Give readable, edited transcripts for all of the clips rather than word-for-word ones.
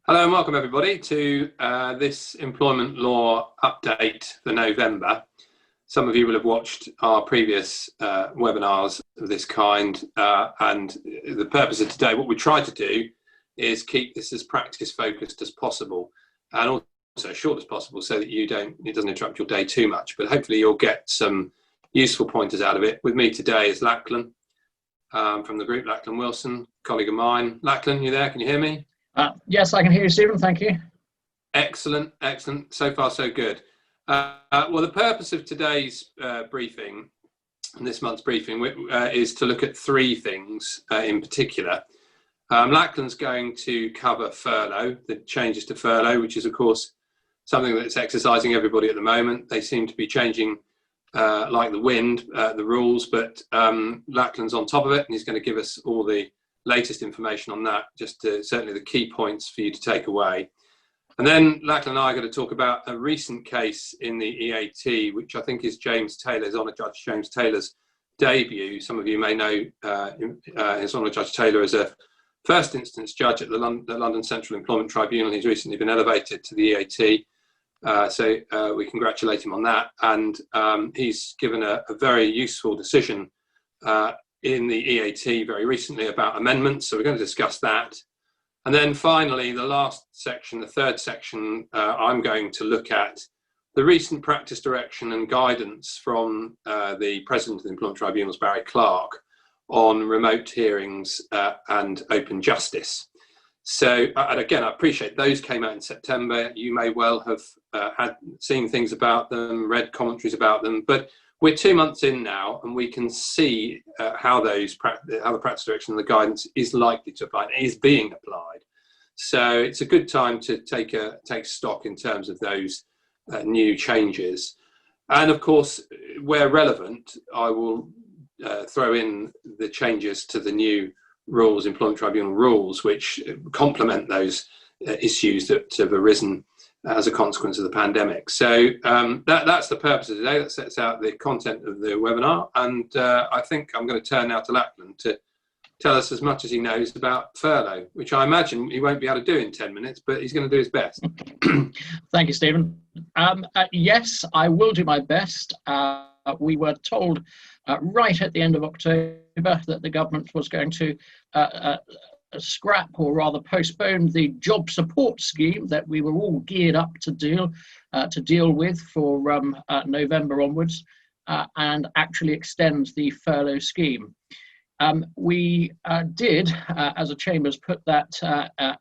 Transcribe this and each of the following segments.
Hello and welcome everybody to this employment law update for November. Some of you will have watched our previous webinars of this kind, and the purpose of today, what we try to do is keep this as practice focused as possible and also as short as possible so that it doesn't interrupt your day too much, but hopefully you'll get some useful pointers out of it. With me today is Lachlan from the group, Lachlan Wilson, colleague of mine. Lachlan, you there? Can you hear me? Yes, I can hear you, Stephen. Thank you. Excellent, excellent. So far, so good. Well, the purpose of today's briefing, and this month's briefing, is to look at three things in particular. Lachlan's going to cover furlough, the changes to furlough, which is, of course, something that's exercising everybody at the moment. They seem to be changing like the wind, the rules, but Lachlan's on top of it, and he's going to give us all the latest information on that, just certainly the key points for you to take away. And then Lachlan and I are going to talk about a recent case in the EAT, which I think is James Taylor's, Honour Judge James Taylor's debut. Some of you may know his Honour Judge Taylor as a first instance judge at the London Central Employment Tribunal. He's recently been elevated to the EAT, so we congratulate him on that. And he's given a very useful decision in the EAT very recently about amendments, so we're going to discuss that. And then finally, the last section, the third section, I'm going to look at the recent practice direction and guidance from the President of the Employment Tribunals, Barry Clark, on remote hearings and open justice. So, and again, I appreciate those came out in September. You may well have seen things about them, read commentaries about them, but we're 2 months in now, and we can see how the practice direction and the guidance is likely to apply, and is being applied. So it's a good time to take stock in terms of those new changes. And of course, where relevant, I will throw in the changes to the new rules, Employment Tribunal rules, which complement those issues that have arisen as a consequence of the pandemic. So that's the purpose of today. That sets out the content of the webinar. And I think I'm going to turn now to Lachlan to tell us as much as he knows about furlough, which I imagine he won't be able to do in 10 minutes, but he's going to do his best. Thank you, Stephen. Yes, I will do my best. We were told right at the end of October that the government was going to scrap, or rather postpone, the job support scheme that we were all geared up to deal with for November onwards, and actually extend the furlough scheme. We did, as a Chambers, put that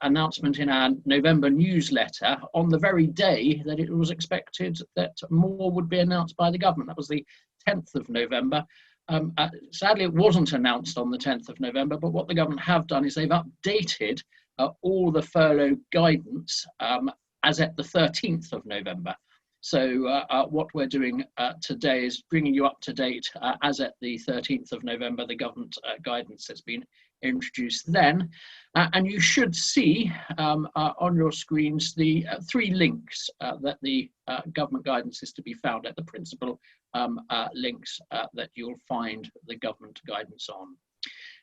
announcement in our November newsletter on the very day that it was expected that more would be announced by the government. That was the 10th of November. Sadly, it wasn't announced on the 10th of November, but what the government have done is they've updated all the furlough guidance as at the 13th of November. So what we're doing today is bringing you up to date as at the 13th of November, the government guidance that's been introduced then. And you should see on your screens the three links that the government guidance is to be found at, the principal links that you'll find the government guidance on.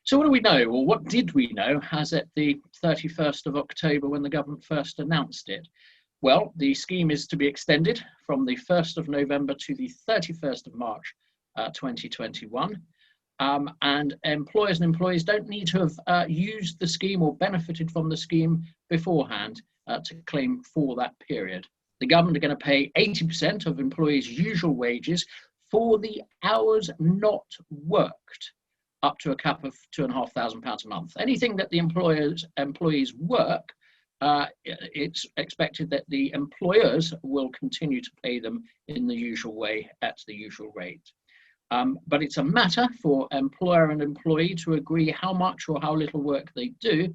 So what do we know, or what did we know as at the 31st of October when the government first announced it? Well, the scheme is to be extended from the 1st of November to the 31st of March 2021. And employers and employees don't need to have used the scheme or benefited from the scheme beforehand to claim for that period. The government are going to pay 80% of employees' usual wages for the hours not worked, up to a cap of £2,500 a month. Anything that the employees work, it's expected that the employers will continue to pay them in the usual way at the usual rate. But it's a matter for employer and employee to agree how much or how little work they do.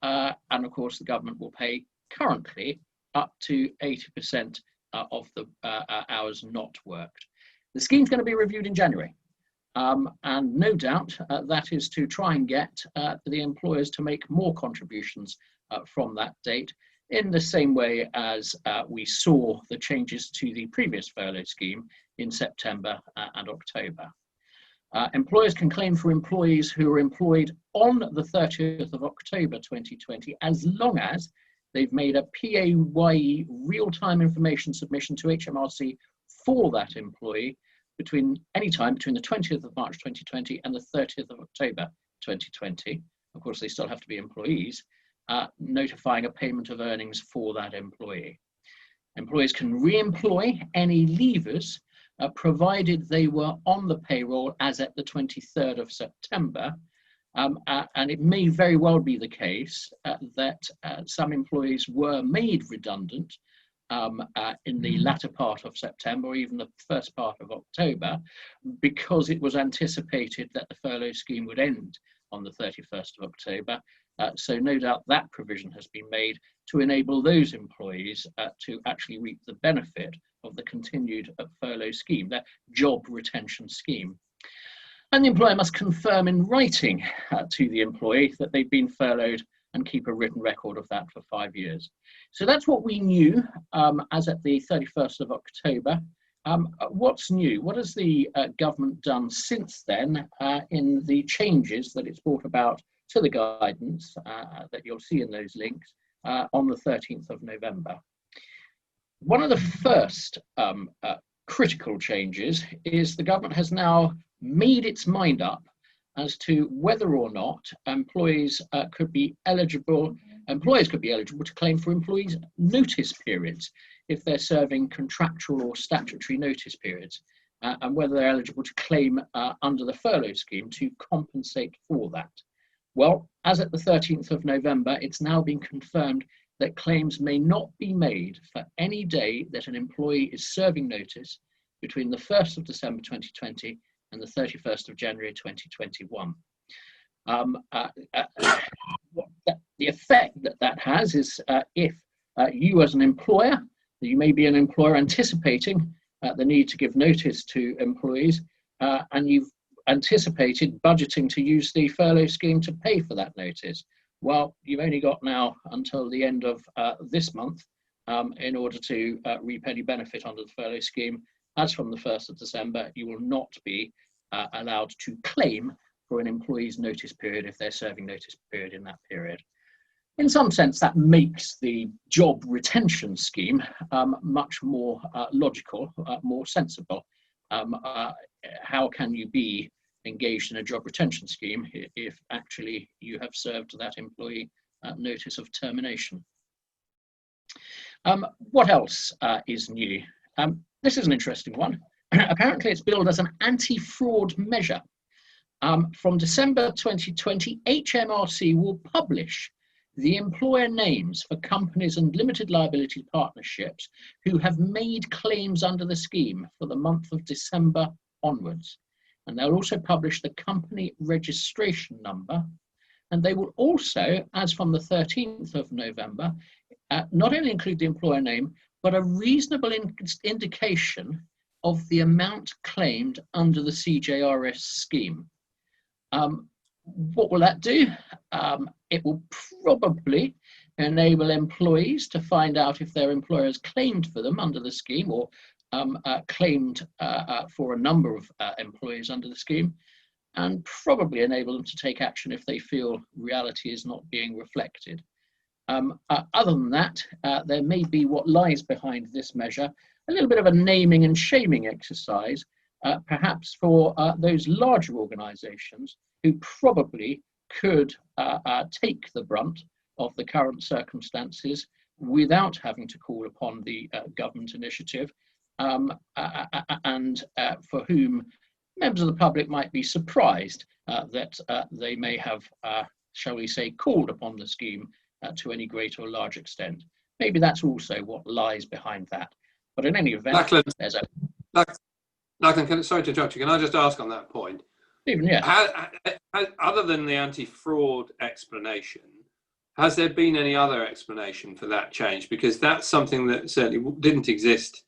And of course, the government will pay currently up to 80% of the hours not worked. The scheme's going to be reviewed in January. And no doubt that is to try and get the employers to make more contributions from that date, in the same way as we saw the changes to the previous furlough scheme in September and October. Employers can claim for employees who are employed on the 30th of October 2020, as long as they've made a PAYE real-time information submission to HMRC for that employee any time between the 20th of March 2020 and the 30th of October 2020. Of course, they still have to be employees, notifying a payment of earnings for that employee. Employees can re-employ any leavers, provided they were on the payroll as at the 23rd of September. And it may very well be the case that some employees were made redundant in the latter part of September or even the first part of October, because it was anticipated that the furlough scheme would end on the 31st of October. So no doubt that provision has been made to enable those employees to actually reap the benefit of the continued furlough scheme, that job retention scheme. And the employer must confirm in writing to the employee that they've been furloughed and keep a written record of that for 5 years. So that's what we knew as at the 31st of October. What's new? What has the government done since then in the changes that it's brought about to the guidance that you'll see in those links on the 13th of November? One of the first critical changes is the government has now made its mind up as to whether or not employees could be eligible to claim for employees' notice periods if they're serving contractual or statutory notice periods, and whether they're eligible to claim under the furlough scheme to compensate for that. Well, as at the 13th of November, it's now been confirmed that claims may not be made for any day that an employee is serving notice between the 1st of December 2020 and the 31st of January 2021. The effect that has is if you as an employer, you may be an employer anticipating the need to give notice to employees, and you've anticipated budgeting to use the furlough scheme to pay for that notice. Well, you've only got now until the end of this month in order to reap any benefit under the furlough scheme. As from the 1st of December, you will not be allowed to claim for an employee's notice period if they're serving notice period in that period. In some sense, that makes the job retention scheme much more logical, more sensible. How can you be engaged in a job retention scheme if actually you have served that employee notice of termination? What else is new? This is an interesting one. Apparently it's billed as an anti-fraud measure. From December 2020, HMRC will publish the employer names for companies and limited liability partnerships who have made claims under the scheme for the month of December onwards. And they'll also publish the company registration number. And they will also, as from the 13th of November, not only include the employer name, but a reasonable indication of the amount claimed under the CJRS scheme. What will that do? It will probably enable employees to find out if their employer has claimed for them under the scheme or claimed for a number of employees under the scheme, and probably enable them to take action if they feel reality is not being reflected. Other than that, there may be what lies behind this measure, a little bit of a naming and shaming exercise, perhaps for those larger organisations who probably could take the brunt of the current circumstances without having to call upon the government initiative, and for whom members of the public might be surprised that they may have, shall we say, called upon the scheme to any great or large extent. Maybe that's also what lies behind that. But in any event, Lachlan, there's a... Lachlan, sorry to interrupt you. Can I just ask on that point? Stephen, yes. Other than the anti-fraud explanation, has there been any other explanation for that change? Because that's something that certainly didn't exist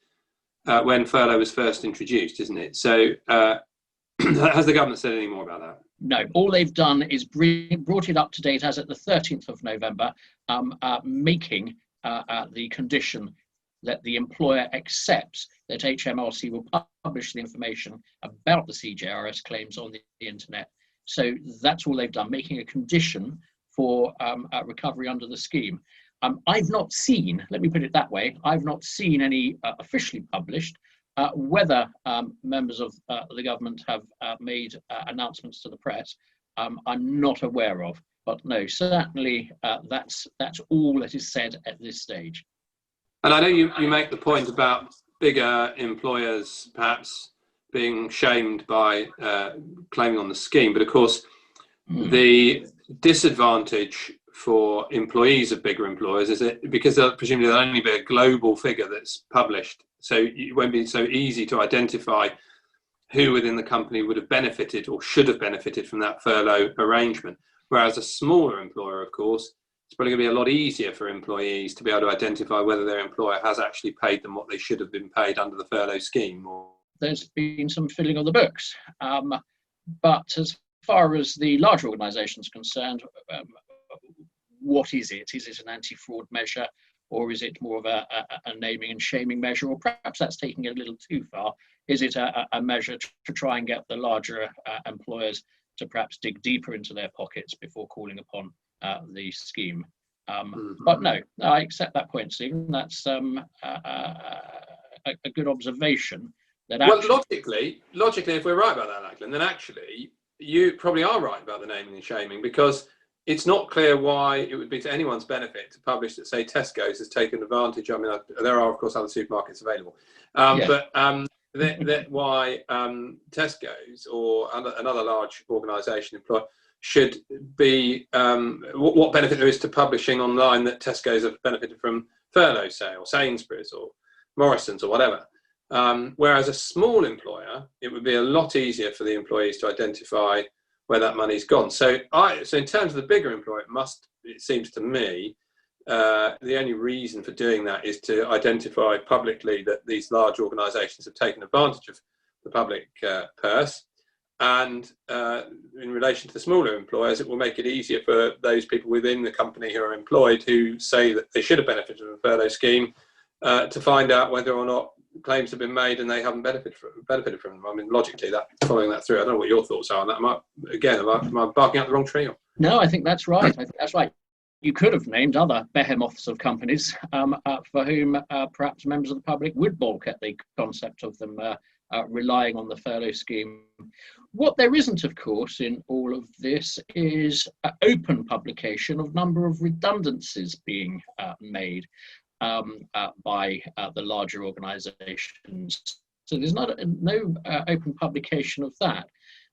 when furlough was first introduced, isn't it? So has the government said any more about that? No, all they've done is brought it up to date as at the 13th of November, making the condition that the employer accepts that HMRC will publish the information about the CJRS claims on the internet. So that's all they've done, making a condition for recovery under the scheme. I've not seen, let me put it that way, I've not seen any officially published whether members of the government have made announcements to the press. I'm not aware of, but no, certainly that's all that is said at this stage. And I know you make the point about bigger employers perhaps being shamed by claiming on the scheme, but of course the disadvantage for employees of bigger employers is that because presumably there'll only be a global figure that's published, so it won't be so easy to identify who within the company would have benefited or should have benefited from that furlough arrangement. Whereas a smaller employer, of course, it's probably going to be a lot easier for employees to be able to identify whether their employer has actually paid them what they should have been paid under the furlough scheme. There's been some filling of the books, but as far as the larger organisations concerned, what is it? Is it an anti-fraud measure, or is it more of a naming and shaming measure, or perhaps that's taking it a little too far? Is it a measure to try and get the larger employers to perhaps dig deeper into their pockets before calling upon the scheme? But no, I accept that point, Stephen. That's a good observation. That actually, well, logically, if we're right about that, Lachlan, then actually you probably are right about the naming and shaming, because it's not clear why it would be to anyone's benefit to publish that, say, Tesco's has taken advantage. I mean, there are, of course, other supermarkets available, but why Tesco's or another large organisation should be, what benefit there is to publishing online that Tesco's have benefited from furlough, say, or Sainsbury's or Morrison's or whatever. Whereas a small employer, it would be a lot easier for the employees to identify where that money's gone. So in terms of the bigger employer, it seems to me, the only reason for doing that is to identify publicly that these large organisations have taken advantage of the public purse. And in relation to the smaller employers, it will make it easier for those people within the company who are employed who say that they should have benefited from a furlough scheme to find out whether or not claims have been made and they haven't benefited from them. I mean, logically, following that through, I don't know what your thoughts are on that. Am I barking up the wrong tree? Or? No, I think that's right. I think that's right. You could have named other behemoths of companies for whom perhaps members of the public would balk at the concept of them relying on the furlough scheme. What there isn't, of course, in all of this is open publication of number of redundancies being made by the larger organisations. So there's no open publication of that.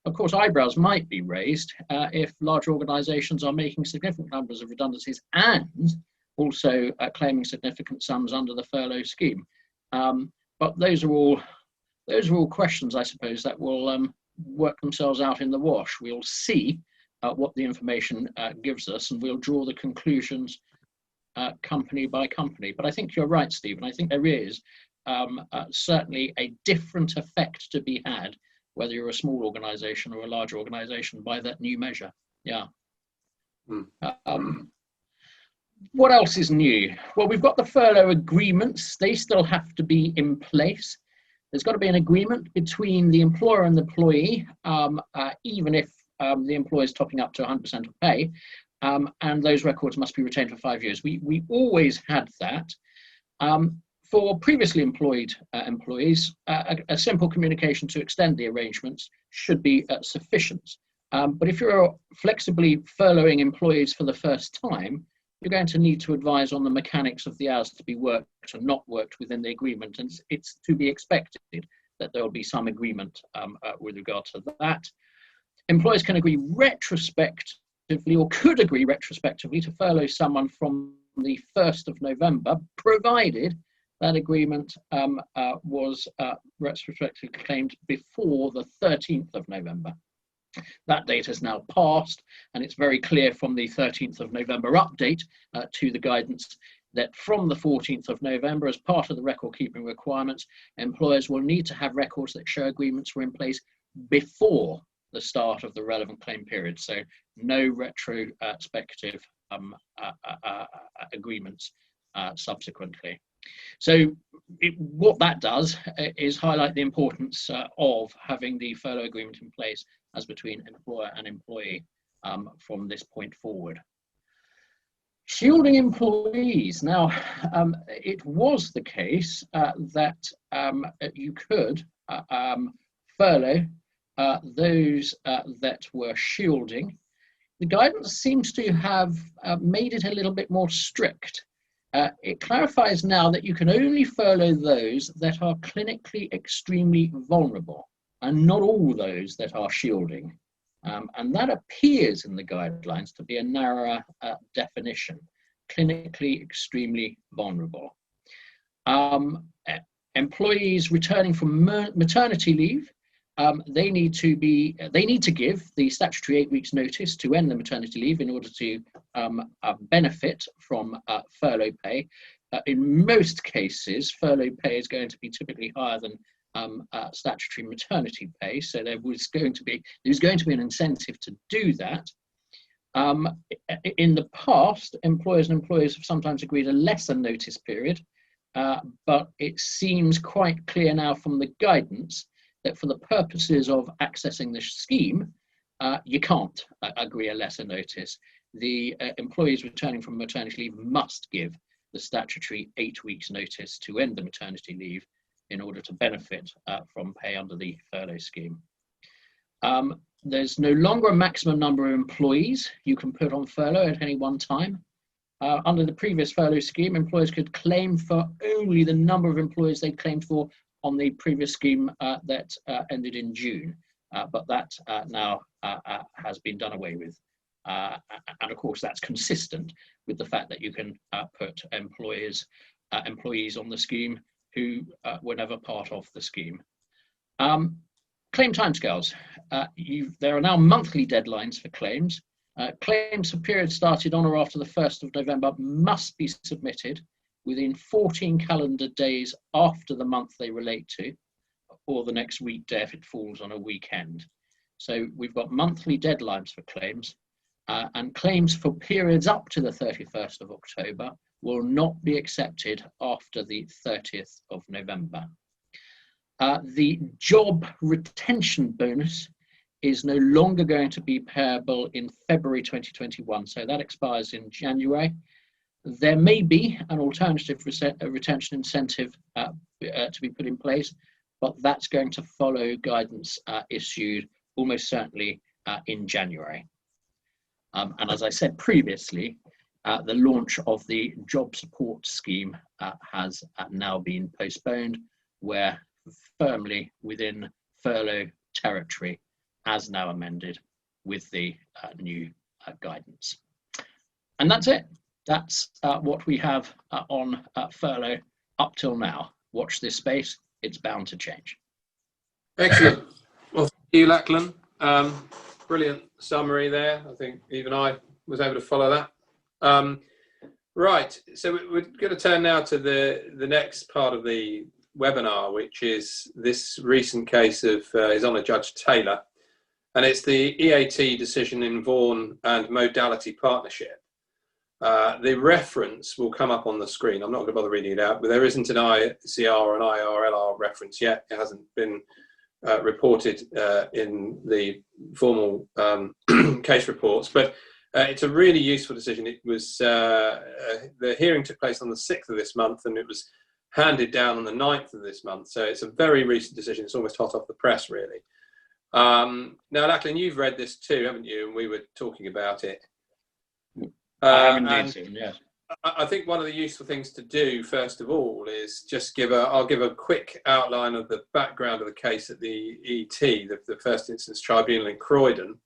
Of course, eyebrows might be raised if large organisations are making significant numbers of redundancies and also claiming significant sums under the furlough scheme. But those are all questions, I suppose, that will work themselves out in the wash. We'll see what the information gives us, and we'll draw the conclusions company by company. But I think you're right, Stephen. I think there is certainly a different effect to be had, whether you're a small organisation or a large organisation, by that new measure. Yeah. What else is new? Well, we've got the furlough agreements. They still have to be in place. There's got to be an agreement between the employer and the employee, even if the employer is topping up to 100% of pay. And those records must be retained for 5 years. We always had that. For previously employed employees, a simple communication to extend the arrangements should be sufficient. But if you're flexibly furloughing employees for the first time, you're going to need to advise on the mechanics of the hours to be worked and not worked within the agreement. And it's to be expected that there will be some agreement with regard to that. Employers can agree retrospectively, or could agree retrospectively, to furlough someone from the 1st of November, provided that agreement was retrospectively claimed before the 13th of November. That date has now passed, and it's very clear from the 13th of November update to the guidance that from the 14th of November, as part of the record keeping requirements, employers will need to have records that show agreements were in place before the start of the relevant claim period. So no retrospective agreements subsequently. So what that does is highlight the importance of having the furlough agreement in place as between employer and employee from this point forward. Shielding employees. Now, it was the case that you could furlough those that were shielding. The guidance seems to have made it a little bit more strict. It clarifies now that you can only furlough those that are clinically extremely vulnerable, and not all those that are shielding. And that appears in the guidelines to be a narrower definition, clinically extremely vulnerable. Employees returning from maternity leave, they need to give the statutory 8 weeks notice to end the maternity leave in order to benefit from furlough pay. In most cases, furlough pay is going to be typically higher than statutory maternity pay, so there's going to be an incentive to do that. In the past, employers and employers have sometimes agreed a lesser notice period, but it seems quite clear now from the guidance that for the purposes of accessing the scheme, you can't agree a lesser notice. The employees returning from maternity leave must give the statutory 8 weeks notice to end the maternity leave in order to benefit from pay under the furlough scheme. There's no longer a maximum number of employees you can put on furlough at any one time. Under the previous furlough scheme, employers could claim for only the number of employees they claimed for on the previous scheme that ended in June, but that now has been done away with. And of course, that's consistent with the fact that you can put employees on the scheme who were never part of the scheme. Claim timescales. There are now monthly deadlines for claims. Claims for periods started on or after the 1st of November must be submitted within 14 calendar days after the month they relate to, or the next weekday if it falls on a weekend. So we've got monthly deadlines for claims, and claims for periods up to the 31st of October will not be accepted after the 30th of November. The job retention bonus is no longer going to be payable in February 2021, so that expires in January. There may be an alternative retention incentive to be put in place, but that's going to follow guidance issued almost certainly in January. And as I said previously, the launch of the job support scheme has now been postponed. We're firmly within furlough territory as now amended with the new guidance. And that's it. That's what we have on furlough up till now. Watch this space, it's bound to change. Excellent. Well, thank you, Lachlan. Brilliant summary there. I think even I was able to follow that. Right, so we're going to turn now to the next part of the webinar, which is this recent case of His Honour Judge Taylor, and it's the EAT decision in Vaughan and Modality Partnership. The reference will come up on the screen. I'm not going to bother reading it out, but there isn't an ICR or an IRLR reference yet. It hasn't been reported in the formal case reports, but it's a really useful decision. It was the hearing took place on the 6th of this month, and it was handed down on the 9th of this month. So it's a very recent decision. It's almost hot off the press, really. Now, Lachlan, you've read this too, haven't you? And we were talking about it. I have indeed, yes. I think one of the useful things to do, first of all, is just I'll give a quick outline of the background of the case at the ET, the First Instance Tribunal in Croydon.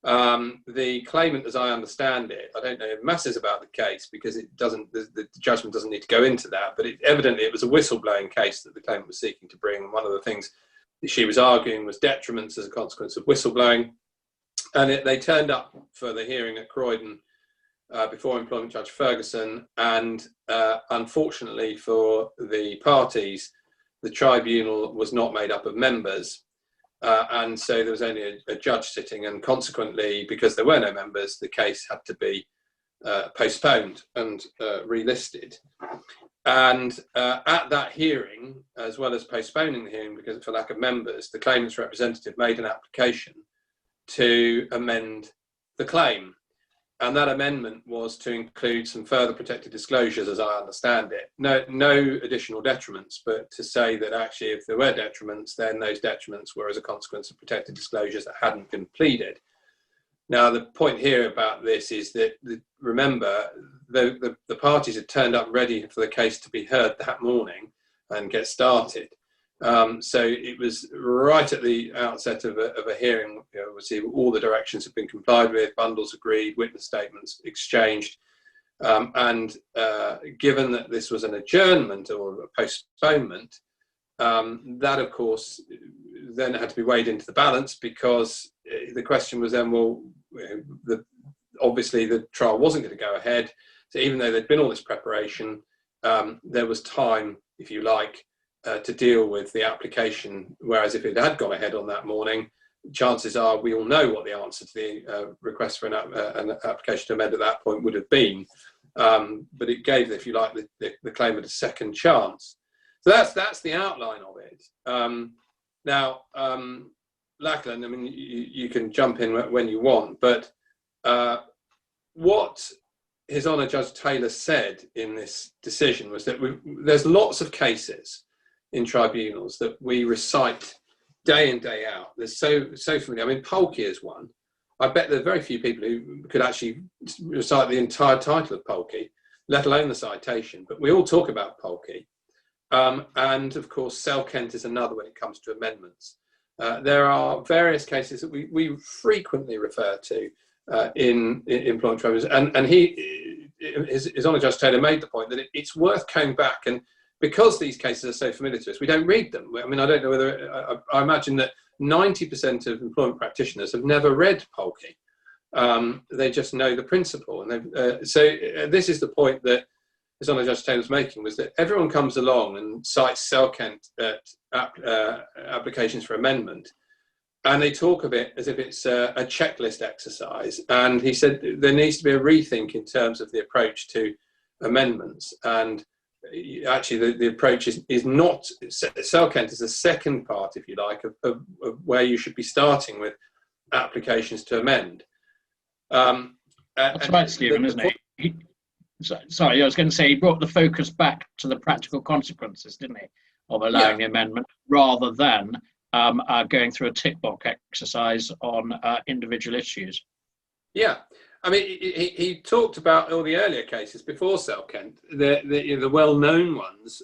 The claimant, as I understand it, I don't know masses about the case because it doesn't, the judgment doesn't need to go into that, but evidently it was a whistleblowing case that the claimant was seeking to bring. One of the things that she was arguing was detriments as a consequence of whistleblowing. And they turned up for the hearing at Croydon before Employment Judge Ferguson, and unfortunately for the parties, the tribunal was not made up of members, and so there was only a judge sitting, and consequently, because there were no members, the case had to be postponed and relisted. And at that hearing, as well as postponing the hearing because for lack of members, the claimant's representative made an application to amend the claim. And that amendment was to include some further protected disclosures, as I understand it. No additional detriments, but to say that actually if there were detriments, then those detriments were as a consequence of protected disclosures that hadn't been pleaded. Now, the point here about this is that, remember, the parties had turned up ready for the case to be heard that morning and get started. So it was right at the outset of a hearing. Obviously, all the directions have been complied with, bundles agreed, witness statements exchanged. And given that this was an adjournment or a postponement, that, of course, then had to be weighed into the balance, because the question was then, well, obviously the trial wasn't going to go ahead. So even though there'd been all this preparation, there was time, if you like, to deal with the application. Whereas if it had gone ahead on that morning, chances are we all know what the answer to the request for an application to amend at that point would have been. But it gave, if you like, the claimant a second chance. So that's the outline of it. Now, Lachlan, I mean, you can jump in when you want, but what His Honour Judge Taylor said in this decision was that there's lots of cases in tribunals that we recite day in, day out. There's so familiar. I mean, Polky is one. I bet there are very few people who could actually recite the entire title of Polky, let alone the citation. But we all talk about Polky. And of course, Selkent is another when it comes to amendments. There are various cases that we frequently refer to in employment tribunals. And His Honour Judge Taylor made the point that it's worth going back, and because these cases are so familiar to us, we don't read them. I mean, I don't know whether, I imagine that 90% of employment practitioners have never read Polky. They just know the principle. And so this is the point that His Honour Judge Taylor was making, was that everyone comes along and cites Selkent applications for amendment, and they talk of it as if it's a checklist exercise. And he said there needs to be a rethink in terms of the approach to amendments. And actually, the approach is not, Selkent is the second part, if you like, of where you should be starting with applications to amend. That's right, Stephen, isn't it? Sorry, I was going to say he brought the focus back to the practical consequences, didn't he, of allowing the amendment, rather than going through a tick box exercise on individual issues. Yeah. I mean, he talked about all the earlier cases before Selkent, the well-known ones,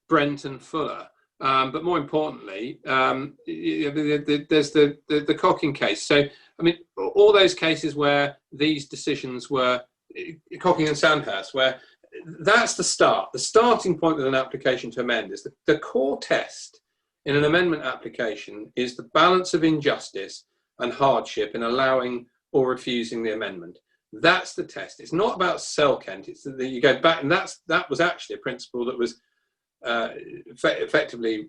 Brent and Fuller. But more importantly, there's the Cocking case. So, I mean, all those cases where these decisions were, Cocking and Sandhurst, where that's the start. The starting point with an application to amend is the core test in an amendment application is the balance of injustice and hardship in allowing or refusing the amendment. That's the test. It's not about Selkent. It's that you go back, and that was actually a principle that was effectively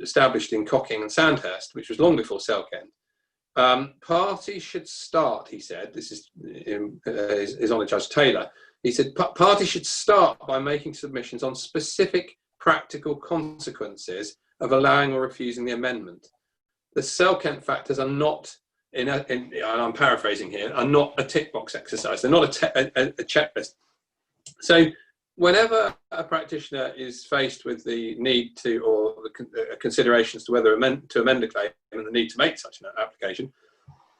established in Cocking and Sandhurst, which was long before Selkent. Parties should start, he said, this is His Honour Judge Taylor, he said, parties should start by making submissions on specific practical consequences of allowing or refusing the amendment. The Selkent factors are not, and I'm paraphrasing here, are not a tick box exercise. They're not a checklist. So whenever a practitioner is faced with the need to, or the considerations to whether to amend a claim and the need to make such an application,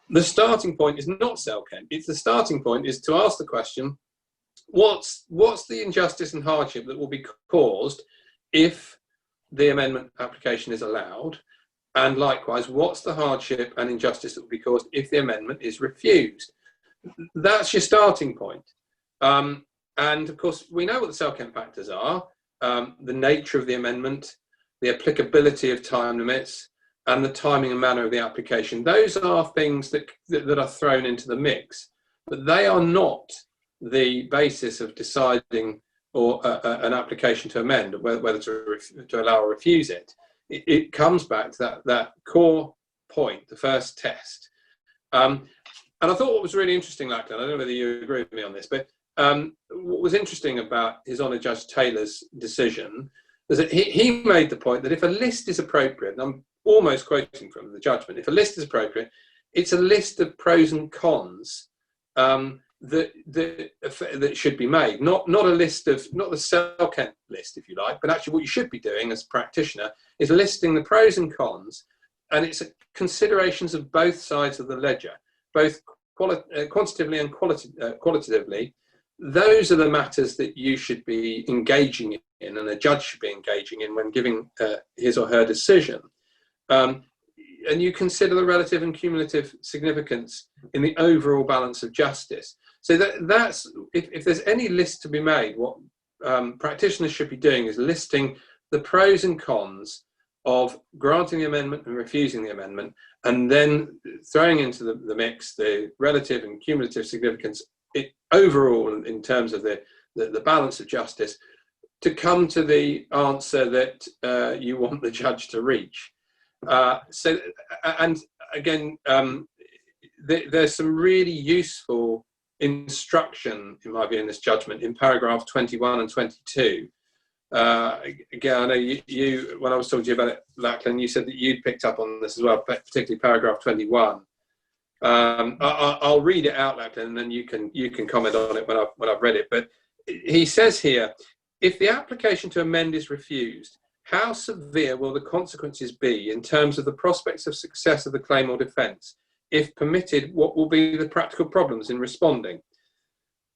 the starting point is not Selkent. It's the starting point is to ask the question, what's the injustice and hardship that will be caused if the amendment application is allowed? And likewise, what's the hardship and injustice that will be caused if the amendment is refused? That's your starting point. And of course, we know what the Selkent factors are, the nature of the amendment, the applicability of time limits, and the timing and manner of the application. Those are things that are thrown into the mix, but they are not the basis of deciding or an application to amend, whether to allow or refuse it. It comes back to that core point, the first test. And I thought what was really interesting, Lachlan, I don't know whether you agree with me on this, but what was interesting about His Honour Judge Taylor's decision is that he made the point that if a list is appropriate, and I'm almost quoting from the judgment, if a list is appropriate, it's a list of pros and cons that should be made. Not a list of, not the Selkent list, if you like, but actually what you should be doing as a practitioner is listing the pros and cons, and it's considerations of both sides of the ledger, both quantitatively and qualitatively. Those are the matters that you should be engaging in, and a judge should be engaging in when giving his or her decision. And you consider the relative and cumulative significance in the overall balance of justice. So that's, if there's any list to be made, what practitioners should be doing is listing the pros and cons of granting the amendment and refusing the amendment, and then throwing into the mix the relative and cumulative significance overall in terms of the balance of justice, to come to the answer that you want the judge to reach. And again, there's some really useful instruction, in my view, in this judgment in paragraph 21 and 22. Again, I know you when I was talking to you about it, Lachlan, you said that you'd picked up on this as well, particularly paragraph 21. I'll read it out, Lachlan, and then you can comment on it when I've read it. But he says here, if the application to amend is refused, how severe will the consequences be in terms of the prospects of success of the claim or defence? If permitted, what will be the practical problems in responding?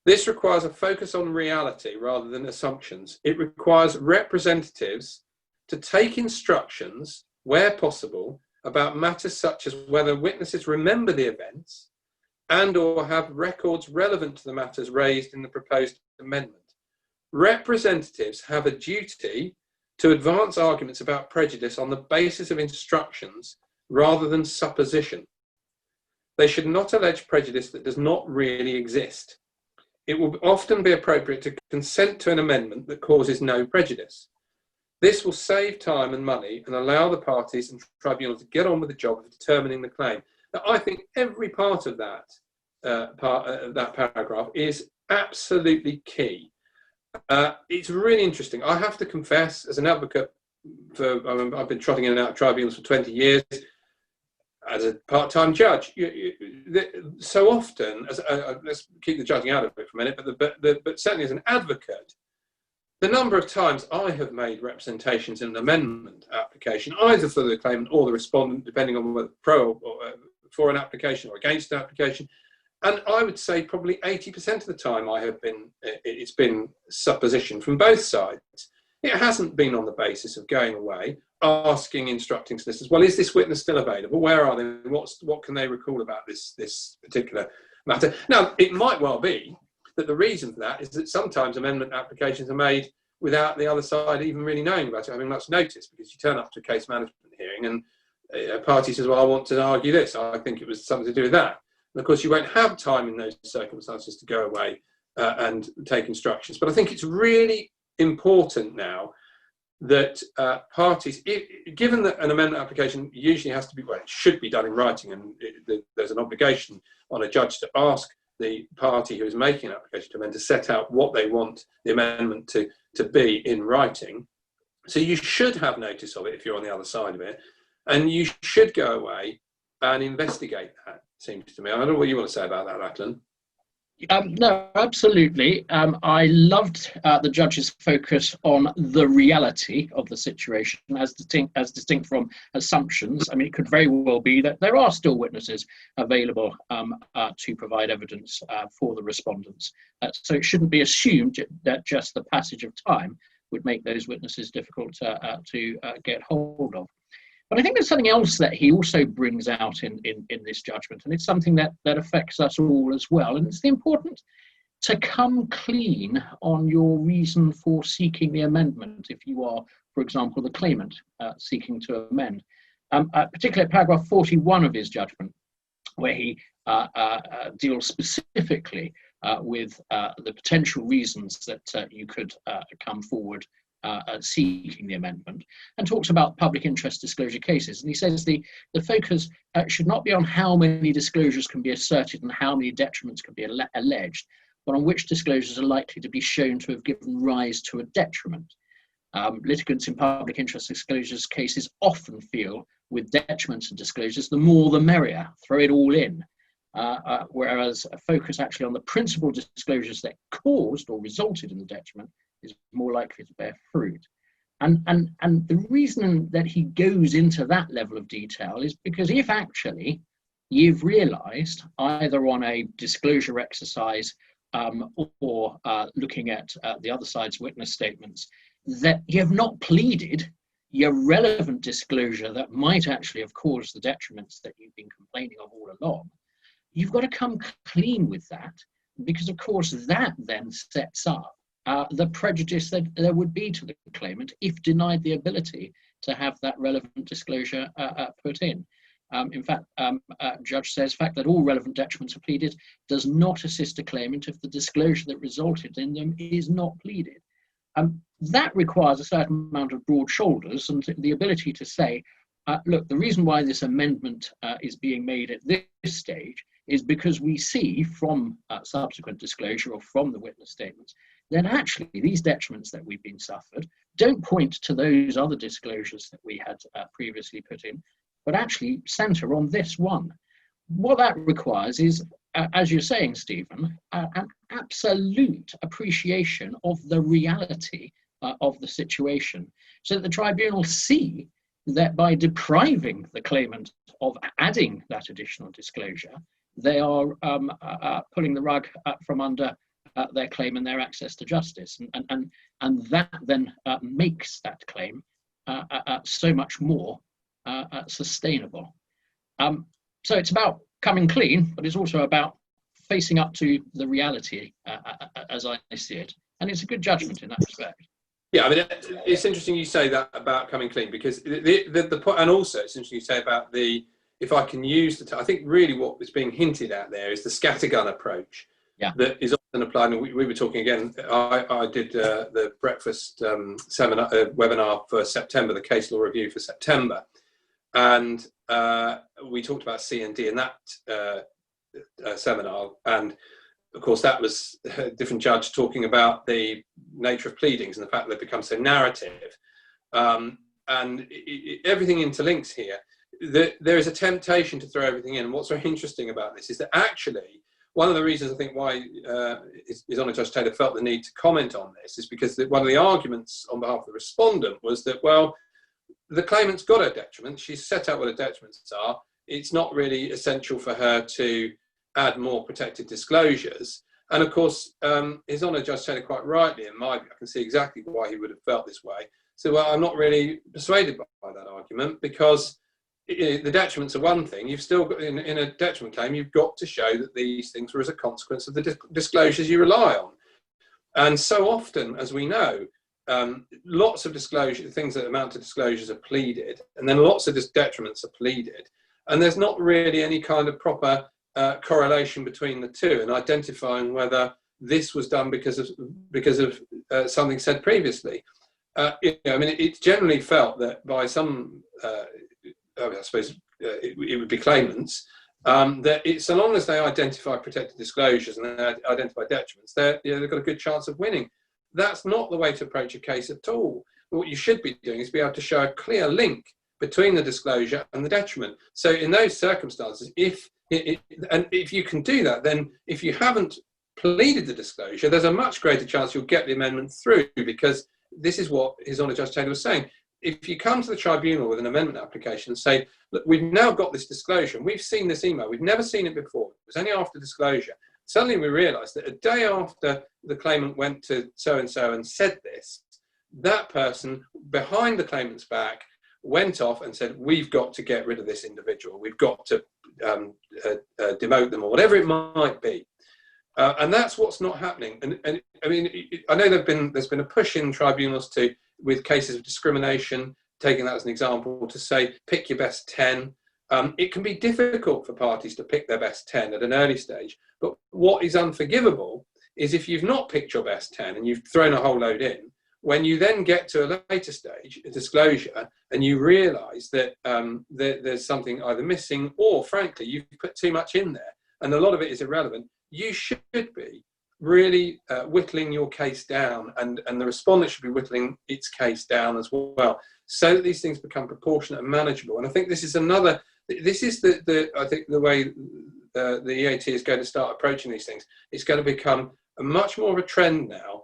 This requires a focus on reality rather than assumptions. It requires representatives to take instructions, where possible, about matters such as whether witnesses remember the events and or have records relevant to the matters raised in the proposed amendment. Representatives have a duty to advance arguments about prejudice on the basis of instructions rather than supposition. They should not allege prejudice that does not really exist. It will often be appropriate to consent to an amendment that causes no prejudice. This will save time and money and allow the parties and tribunal to get on with the job of determining the claim. Now, I think every part of that paragraph is absolutely key. It's really interesting. I have to confess, as an advocate, I've been trotting in and out of tribunals for 20 years. As a part-time judge, so often, let's keep the judging out of it for a minute, but certainly as an advocate, the number of times I have made representations in an amendment application, either for the claimant or the respondent, depending on whether pro or for an application or against an application, and I would say probably 80% of the time it's been supposition from both sides. It hasn't been on the basis of going away, asking, instructing solicitors, well, is this witness still available? Where are they? What can they recall about this particular matter? Now, it might well be that the reason for that is that sometimes amendment applications are made without the other side even really knowing about it, having much notice, because you turn up to a case management hearing and a party says, well, I want to argue this. I think it was something to do with that. And of course, you won't have time in those circumstances to go away and take instructions. But I think it's really important now that parties, given that an amendment application usually has to be, well, it should be done in writing, and there's an obligation on a judge to ask the party who is making an application to amend to set out what they want the amendment to be in writing. So you should have notice of it if you're on the other side of it, and you should go away and investigate that, seems to me. I don't know what you want to say about that, Lachlan. No, absolutely. I loved the judge's focus on the reality of the situation as distinct from assumptions. I mean, it could very well be that there are still witnesses available to provide evidence for the respondents. So it shouldn't be assumed that just the passage of time would make those witnesses difficult to get hold of. But I think there's something else that he also brings out in this judgment, and it's something that affects us all as well. And it's the importance to come clean on your reason for seeking the amendment if you are, for example, the claimant seeking to amend. Particularly paragraph 41 of his judgment, where he deals specifically with the potential reasons that you could come forward seeking the amendment, and talks about public interest disclosure cases. And he says the focus should not be on how many disclosures can be asserted and how many detriments can be alleged, but on which disclosures are likely to be shown to have given rise to a detriment. Litigants in public interest disclosures cases often feel with detriments and disclosures, the more the merrier, throw it all in. whereas a focus actually on the principal disclosures that caused or resulted in the detriment is more likely to bear fruit. And the reason that he goes into that level of detail is because if actually you've realised, either on a disclosure exercise or looking at the other side's witness statements, that you have not pleaded your relevant disclosure that might actually have caused the detriments that you've been complaining of all along, you've got to come clean with that, because of course that then sets up the prejudice that there would be to the claimant if denied the ability to have that relevant disclosure put in. In fact, Judge says, the fact that all relevant detriments are pleaded does not assist a claimant if the disclosure that resulted in them is not pleaded. That requires a certain amount of broad shoulders and the ability to say, look, the reason why this amendment is being made at this stage is because we see from subsequent disclosure or from the witness statements that actually these detriments that we've been suffered don't point to those other disclosures that we had previously put in, but actually centre on this one. What that requires is, as you're saying, Stephen, an absolute appreciation of the reality of the situation, so that the tribunal see that by depriving the claimant of adding that additional disclosure, they are pulling the rug from under their claim and their access to justice. And that then makes that claim so much more sustainable. So it's about coming clean, but it's also about facing up to the reality as I see it. And it's a good judgment in that respect. Yeah, I mean, it's interesting you say that about coming clean, because the point, and also it's interesting you say about the, if I can use the, I think really what was being hinted at there is the scattergun approach. Yeah. That is often applied. And we were talking again, I did the breakfast seminar, webinar for September, the case law review for September. And we talked about C&D in that seminar. And of course, that was a different judge talking about the nature of pleadings and the fact that they become so narrative. Everything interlinks here. There is a temptation to throw everything in. And what's very interesting about this is that actually, one of the reasons I think why His Honour Judge Taylor felt the need to comment on this is because one of the arguments on behalf of the respondent was that, well, the claimant's got a detriment. She's set out what her detriments are. It's not really essential for her to add more protected disclosures. And of course, His Honour Judge Taylor quite rightly, in my view, I can see exactly why he would have felt this way. So, well, I'm not really persuaded by that argument, because the detriments are one thing. You've still got, in a detriment claim, you've got to show that these things were as a consequence of the disclosures you rely on. And so often, as we know, lots of disclosure, things that amount to disclosures are pleaded, and then lots of detriments are pleaded. And there's not really any kind of proper correlation between the two, and identifying whether this was done because of something said previously. I mean, it's generally felt that by some, I suppose it would be claimants, that so long as they identify protected disclosures and they identify detriments, they've got a good chance of winning. That's not the way to approach a case at all. What you should be doing is be able to show a clear link between the disclosure and the detriment. So in those circumstances, if you can do that, then if you haven't pleaded the disclosure, there's a much greater chance you'll get the amendment through, because this is what His Honour Judge Taylor was saying. If you come to the tribunal with an amendment application and say, look, we've now got this disclosure, and we've seen this email, we've never seen it before, it was only after disclosure. Suddenly we realise that a day after the claimant went to so-and-so and said this, that person behind the claimant's back went off and said, we've got to get rid of this individual, we've got to demote them, or whatever it might be. And that's what's not happening. And I mean, I know there's been a push in tribunals with cases of discrimination, taking that as an example, to say, pick your best 10. It can be difficult for parties to pick their best 10 at an early stage, but what is unforgivable is if you've not picked your best 10 and you've thrown a whole load in, when you then get to a later stage, a disclosure, and you realise that there's something either missing, or frankly, you've put too much in there, and a lot of it is irrelevant, you should be really whittling your case down, and the respondent should be whittling its case down as well, so that these things become proportionate and manageable. And I think this is I think the way the EAT is going to start approaching these things, it's going to become much more of a trend now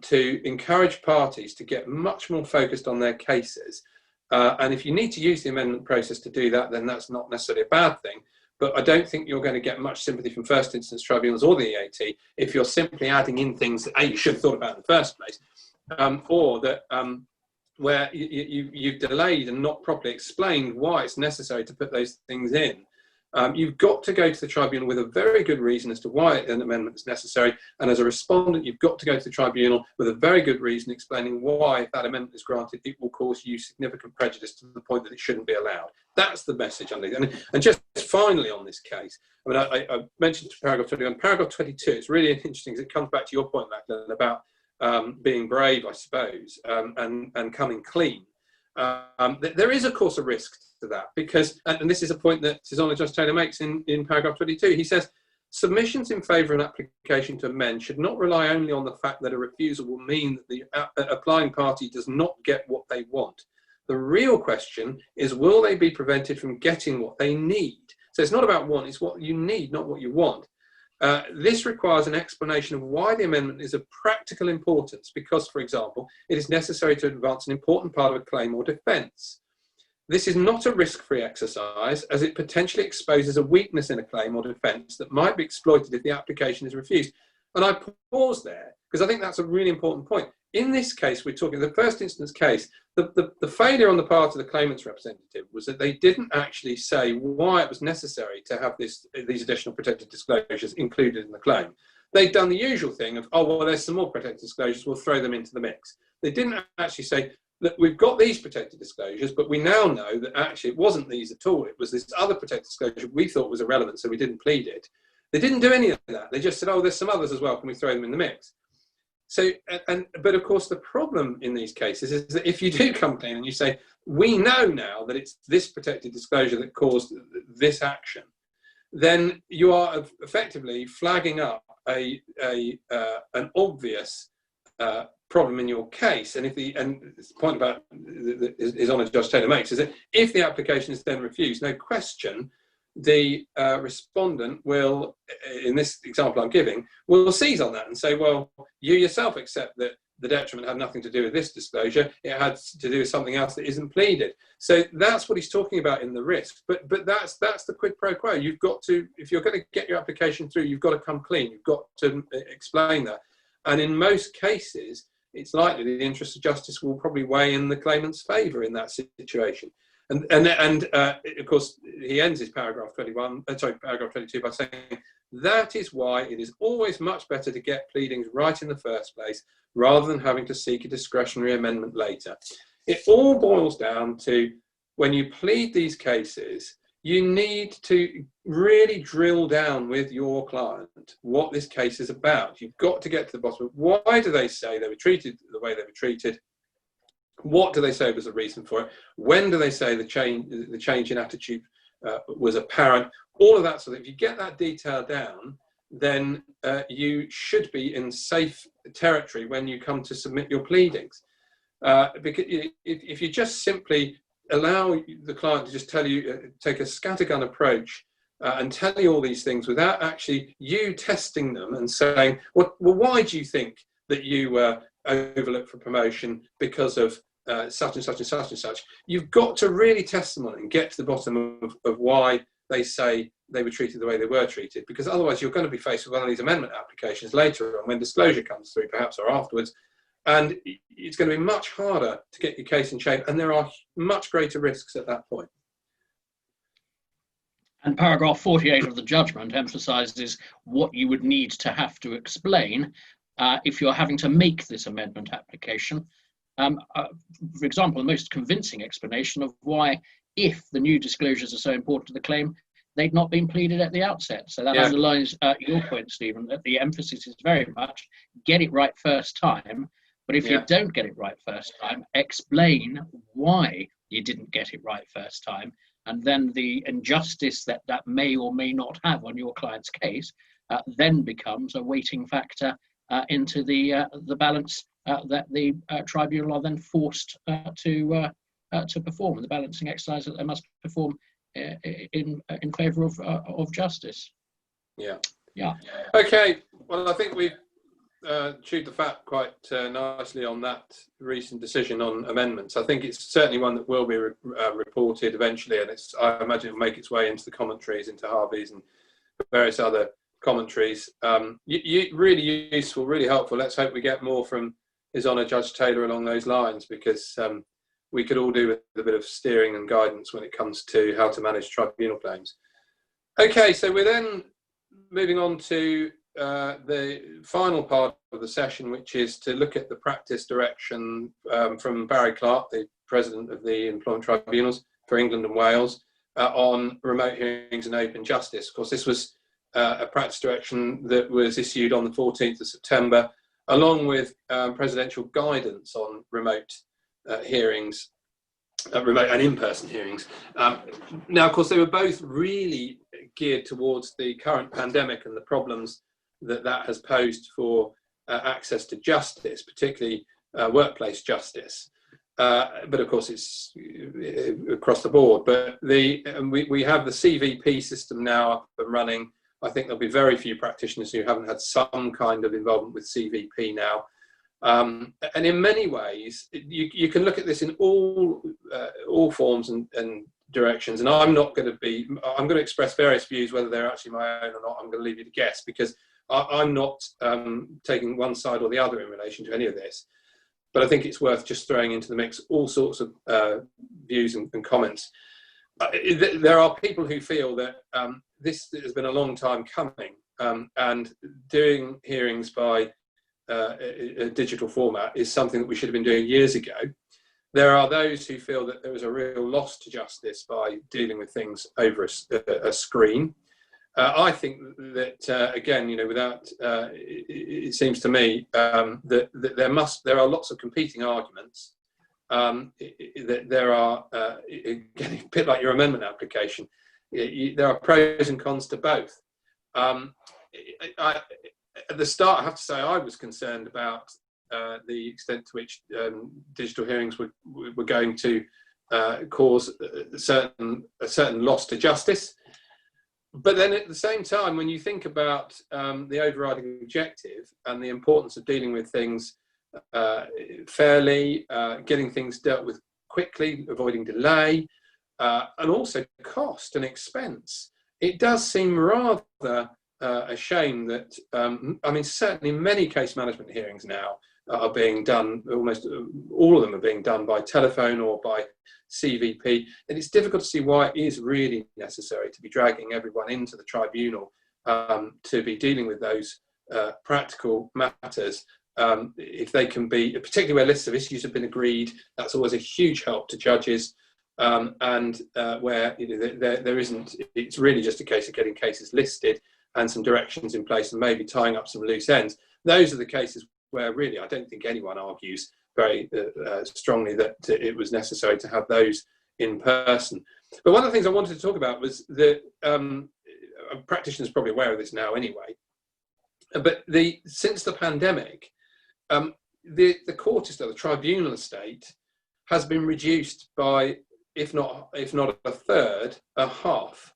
to encourage parties to get much more focused on their cases. And if you need to use the amendment process to do that, then that's not necessarily a bad thing. But I don't think you're going to get much sympathy from first instance tribunals or the EAT if you're simply adding in things that you should have thought about in the first place, or that where you've delayed and not properly explained why it's necessary to put those things in. You've got to go to the tribunal with a very good reason as to why an amendment is necessary, and as a respondent you've got to go to the tribunal with a very good reason explaining why, if that amendment is granted, it will cause you significant prejudice to the point that it shouldn't be allowed. That's the message underneath. And just finally on this case, I mean, I mentioned paragraph 21. Paragraph 22, it's really interesting because it comes back to your point, Lachlan, about being brave, I suppose, and coming clean. There is, of course, a risk to that because, and this is a point that His Honour Judge Taylor makes in paragraph 22, he says, submissions in favour of an application to amend should not rely only on the fact that a refusal will mean that the applying party does not get what they want. The real question is, will they be prevented from getting what they need? So it's not about want, it's what you need, not what you want. This requires an explanation of why the amendment is of practical importance because, for example, it is necessary to advance an important part of a claim or defence. This is not a risk-free exercise as it potentially exposes a weakness in a claim or defence that might be exploited if the application is refused. And I pause there because I think that's a really important point. In this case, we're talking the first instance case, the failure on the part of the claimant's representative was that they didn't actually say why it was necessary to have these additional protected disclosures included in the claim. They'd done the usual thing of, oh, well, there's some more protected disclosures, we'll throw them into the mix. They didn't actually say that we've got these protected disclosures, but we now know that actually it wasn't these at all. It was this other protected disclosure we thought was irrelevant, so we didn't plead it. They didn't do any of that. They just said, oh, there's some others as well, can we throw them in the mix? So, but of course, the problem in these cases is that if you do come clean and you say, we know now that it's this protected disclosure that caused this action, then you are effectively flagging up an obvious problem in your case. And the point about His Honour Judge Taylor makes is that if the application is then refused, no question, the respondent will, in this example I'm giving, will seize on that and say, well, you yourself accept that the detriment had nothing to do with this disclosure, it had to do with something else that isn't pleaded. So that's what he's talking about in the risk. But that's the quid pro quo. You've got to, if you're going to get your application through, you've got to come clean. You've got to explain that. And in most cases, it's likely the interest of justice will probably weigh in the claimant's favour in that situation. And of course, he ends his paragraph 22 by saying, that is why it is always much better to get pleadings right in the first place, rather than having to seek a discretionary amendment later. It all boils down to, when you plead these cases, you need to really drill down with your client what this case is about. You've got to get to the bottom of why do they say they were treated the way they were treated? What do they say was the reason for it? When do they say the change in attitude was apparent? All of that. So that if you get that detail down, then you should be in safe territory when you come to submit your pleadings. Because if you just simply allow the client to just tell you, take a scattergun approach and tell you all these things without actually you testing them and saying, well, why do you think that you were overlooked for promotion because of such and such and such and such? You've got to really test them on it and get to the bottom of why they say they were treated the way they were treated, because otherwise you're going to be faced with one of these amendment applications later on when disclosure comes through, perhaps, or afterwards, and it's going to be much harder to get your case in shape, and there are much greater risks at that point. And paragraph 48 of the judgment emphasises what you would need to have to explain if you're having to make this amendment application. For example, the most convincing explanation of why, if the new disclosures are so important to the claim, they'd not been pleaded at the outset. So that underlines your point, Stephen, that the emphasis is very much get it right first time. But if you don't get it right first time, explain why you didn't get it right first time. And then the injustice that may or may not have on your client's case then becomes a weighting factor into the balance that the tribunal are then forced to perform, the balancing exercise that they must perform in favour of justice. Yeah. Yeah. Okay. Well, I think we've chewed the fat quite nicely on that recent decision on amendments. I think it's certainly one that will be reported eventually, and I imagine it will make its way into the commentaries, into Harvey's and various other commentaries. Really useful, really helpful. Let's hope we get more from His Honour Judge Taylor along those lines, because we could all do with a bit of steering and guidance when it comes to how to manage tribunal claims. Okay, so we're then moving on to the final part of the session, which is to look at the practice direction from Barry Clark, the President of the Employment Tribunals for England and Wales, on remote hearings and open justice. Of course, this was a practice direction that was issued on the 14th of September, along with presidential guidance on remote hearings, remote and in-person hearings. Now, of course, they were both really geared towards the current pandemic and the problems that has posed for access to justice, particularly workplace justice. But of course, it's across the board. But we have the CVP system now up and running. I think there'll be very few practitioners who haven't had some kind of involvement with CVP now. And in many ways, you can look at this in all forms and directions. And I'm going to express various views, whether they're actually my own or not. I'm going to leave you to guess, because I'm not taking one side or the other in relation to any of this. But I think it's worth just throwing into the mix all sorts of views and comments. There are people who feel that this has been a long time coming, and doing hearings by a digital format is something that we should have been doing years ago. There are those who feel that there was a real loss to justice by dealing with things over a screen. I think that again, without it seems to me that there are lots of competing arguments. That there are again, a bit like your amendment application. There are pros and cons to both. At the start, I have to say, I was concerned about the extent to which digital hearings were going to cause a certain loss to justice. But then at the same time, when you think about the overriding objective and the importance of dealing with things fairly, getting things dealt with quickly, avoiding delay, and also cost and expense, it does seem rather a shame that, certainly many case management hearings now are being done, almost all of them are being done by telephone or by CVP, and it's difficult to see why it is really necessary to be dragging everyone into the tribunal to be dealing with those practical matters. If they can be, particularly where lists of issues have been agreed, that's always a huge help to judges. And where there isn't, it's really just a case of getting cases listed and some directions in place and maybe tying up some loose ends. Those are the cases where really I don't think anyone argues very strongly that it was necessary to have those in person. But one of the things I wanted to talk about was that practitioners are probably aware of this now anyway, but since the pandemic, the court estate, the tribunal estate, has been reduced by, if not a third, a half.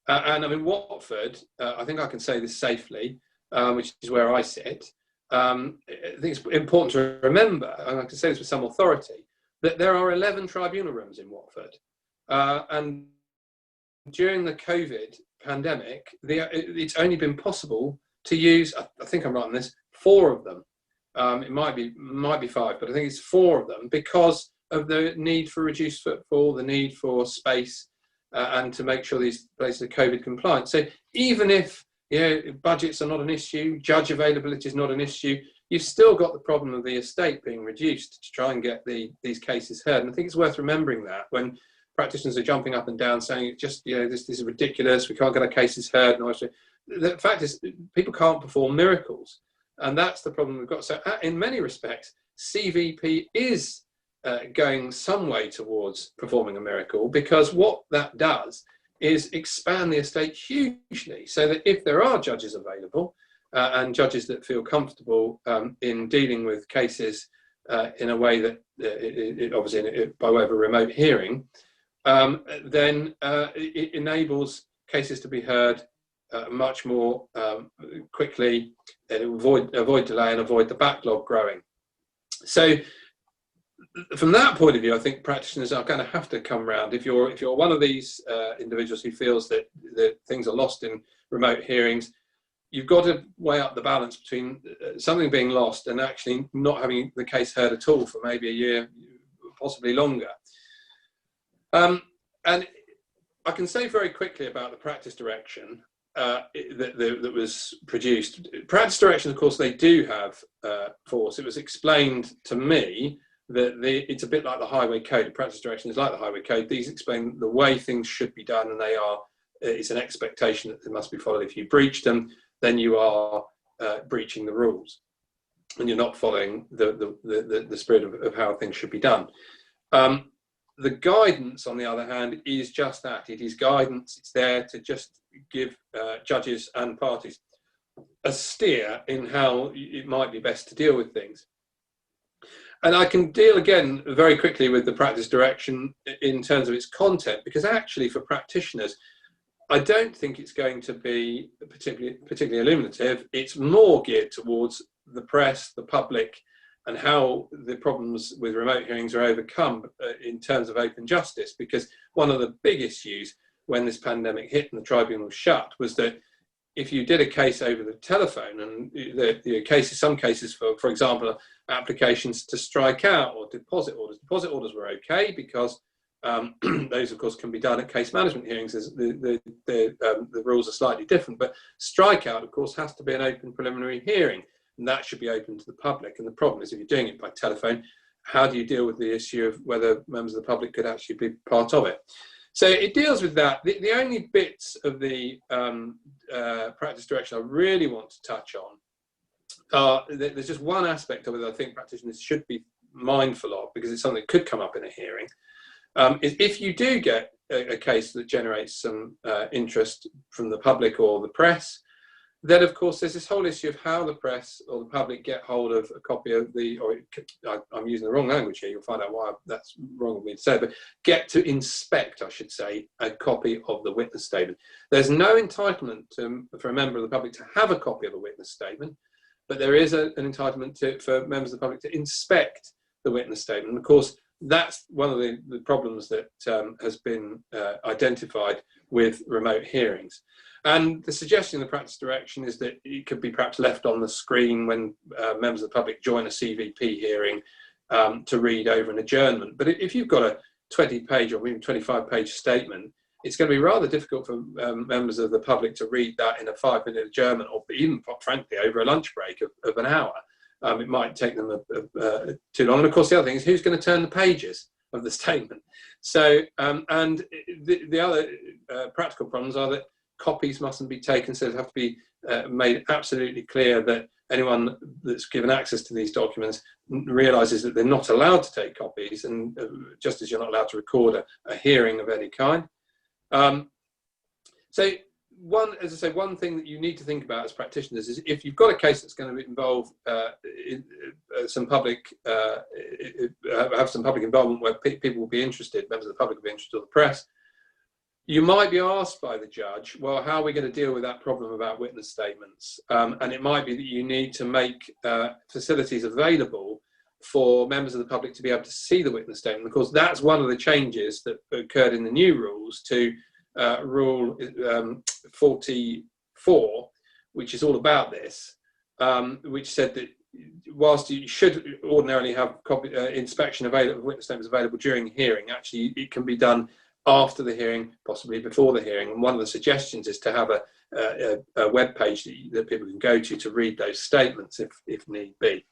And I mean, Watford, I think I can say this safely, which is where I sit. I think it's important to remember, and I can say this with some authority, that there are 11 tribunal rooms in Watford. And during the COVID pandemic, it's only been possible to use, I think I'm right on this, 4 of them. It might be 5, but I think it's 4 of them because of the need for reduced footfall, the need for space, and to make sure these places are COVID compliant. So even if budgets are not an issue, judge availability is not an issue, you've still got the problem of the estate being reduced to try and get these cases heard. And I think it's worth remembering that when practitioners are jumping up and down saying it's just, this is ridiculous, we can't get our cases heard. The fact is, people can't perform miracles. And that's the problem we've got. So in many respects, CVP is going some way towards performing a miracle, because what that does is expand the estate hugely, so that if there are judges available and judges that feel comfortable in dealing with cases in a way that, obviously by way of a remote hearing, then it enables cases to be heard much more quickly, and avoid delay and avoid the backlog growing. So from that point of view, I think practitioners are going to have to come round. If you're one of these individuals who feels that things are lost in remote hearings, you've got to weigh up the balance between something being lost and actually not having the case heard at all for maybe a year, possibly longer. And I can say very quickly about the practice direction that was produced. Practice direction, of course, they do have force. It was explained to me that it's a bit like the highway code. The practice direction is like the highway code. These explain the way things should be done, and it's an expectation that they must be followed. If you breach them, then you are breaching the rules, and you're not following the spirit of how things should be done. The guidance, on the other hand, is just that. It is guidance. It's there to just give judges and parties a steer in how it might be best to deal with things. And I can deal again very quickly with the practice direction in terms of its content, because actually for practitioners, I don't think it's going to be particularly illuminative. It's more geared towards the press, the public, and how the problems with remote hearings are overcome in terms of open justice. Because one of the big issues when this pandemic hit and the tribunal shut was that if you did a case over the telephone, and some cases for example, applications to strike out or deposit orders were okay because those, of course, can be done at case management hearings. The rules are slightly different, but strikeout, of course, has to be an open preliminary hearing, and that should be open to the public. And the problem is, if you're doing it by telephone, how do you deal with the issue of whether members of the public could actually be part of it? So it deals with that. The only bits of the practice direction I really want to touch on are there's just one aspect of it that I think practitioners should be mindful of, because it's something that could come up in a hearing. Is if you do get a case that generates some interest from the public or the press, then of course there's this whole issue of how the press or the public get hold of a copy of I'm using the wrong language here, you'll find out why that's wrong of me to say, but get to inspect, I should say, a copy of the witness statement. There's no entitlement for a member of the public to have a copy of the witness statement, but there is an entitlement for members of the public to inspect the witness statement. And of course, that's one of the problems that has been identified with remote hearings. And the suggestion in the practice direction is that it could be perhaps left on the screen when members of the public join a CVP hearing to read over an adjournment. But if you've got a 20-page or even 25-page statement, it's going to be rather difficult for members of the public to read that in a 5-minute adjournment, or even, frankly, over a lunch break of an hour. It might take them too long. And of course, the other thing is, who's going to turn the pages of the statement? So, and the other practical problems are that copies mustn't be taken, so it have to be made absolutely clear that anyone that's given access to these documents realises that they're not allowed to take copies, and just as you're not allowed to record a hearing of any kind. So as I say, one thing that you need to think about as practitioners is, if you've got a case that's going to involve some public, have some public involvement where people will be interested, members of the public will be interested, or the press, you might be asked by the judge, well, how are we going to deal with that problem about witness statements? And it might be that you need to make facilities available for members of the public to be able to see the witness statement. Of course, that's one of the changes that occurred in the new rules to Rule 44, which is all about this, which said that whilst you should ordinarily have inspection available, witness statements available during hearing, actually it can be done after the hearing, possibly before the hearing. And one of the suggestions is to have a web page that people can go to read those statements if need be.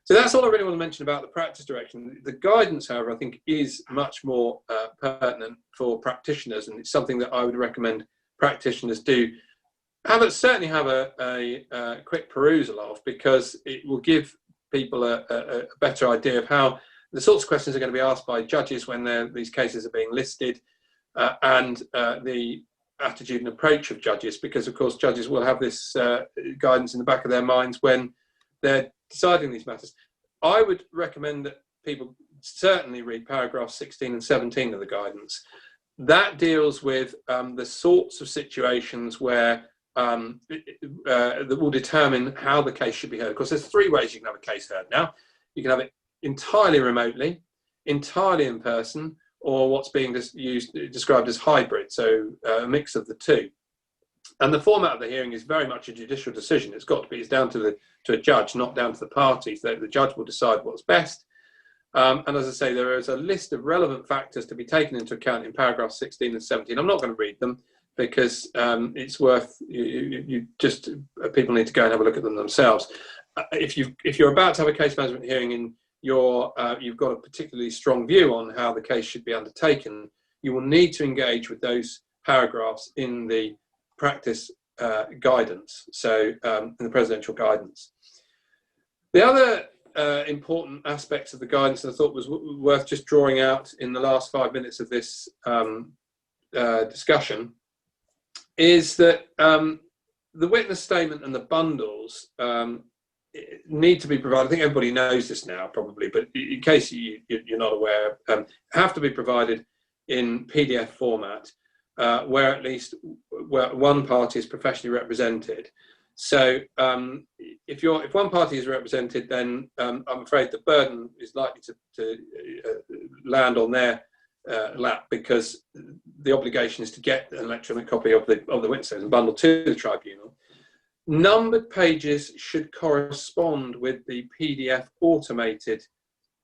So that's all I really want to mention about the practice direction. The guidance, however, I think is much more pertinent for practitioners, and it's something that I would recommend practitioners do certainly have a quick perusal of, because it will give people a better idea of how the sorts of questions are going to be asked by judges when these cases are being listed, and the attitude and approach of judges, because of course judges will have this guidance in the back of their minds when they're deciding these matters. I would recommend that people certainly read paragraphs 16 and 17 of the guidance. that deals with the sorts of situations where that will determine how the case should be heard. Of course, there's three ways you can have a case heard now. You can have it entirely remotely, entirely in person, or what's being described as hybrid, so a mix of the two. And the format of the hearing is very much a judicial decision. It's got to be, it's down to a judge, not down to the parties. The judge will decide what's best. And as I say, there is a list of relevant factors to be taken into account in paragraphs 16 and 17. I'm not going to read them because it's worth, people need to go and have a look at them themselves. If you're about to have a case management hearing and you've got a particularly strong view on how the case should be undertaken, you will need to engage with those paragraphs in the practice guidance, so in the presidential guidance. The other important aspects of the guidance that I thought was worth just drawing out in the last 5 minutes of this discussion is that the witness statement and the bundles need to be provided. I think everybody knows this now probably, but in case you're not aware, have to be provided in PDF format where at least one party is professionally represented. So if one party is represented, then I'm afraid the burden is likely to land on their lap, because the obligation is to get an electronic copy of the witness statement and bundle to the tribunal. Numbered pages should correspond with the PDF automated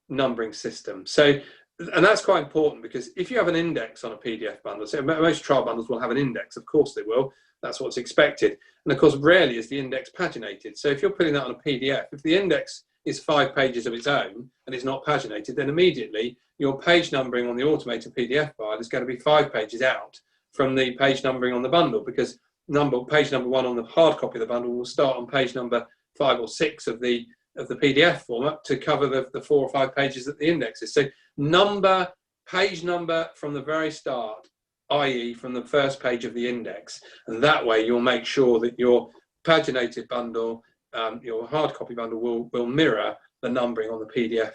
numbering system. So, and that's quite important, because if you have an index on a PDF bundle, so most trial bundles will have an index, of course they will, that's what's expected. And of course, rarely is the index paginated. So if you're putting that on a PDF, if the index is 5 pages of its own and it's not paginated, then immediately your page numbering on the automated PDF file is going to be 5 pages out from the page numbering on the bundle, because page number 1 on the hard copy of the bundle will start on page number 5 or 6 of the PDF format to cover the 4 or 5 pages that the index is. So page number from the very start, i.e. from the first page of the index, and that way you'll make sure that your paginated bundle, your hard copy bundle will mirror the numbering on the PDF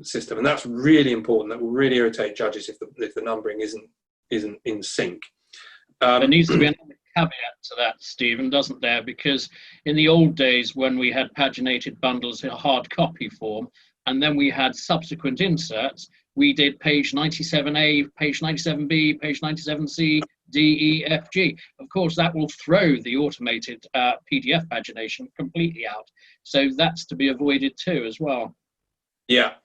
system, and that's really important. That will really irritate judges if the numbering isn't in sync. There needs to be another caveat to that, Stephen, doesn't there? Because in the old days, when we had paginated bundles in a hard copy form, and then we had subsequent inserts, we did page 97A, page 97B, page 97C, D, E, F, G. Of course, that will throw the automated PDF pagination completely out. So that's to be avoided too, as well. Yeah,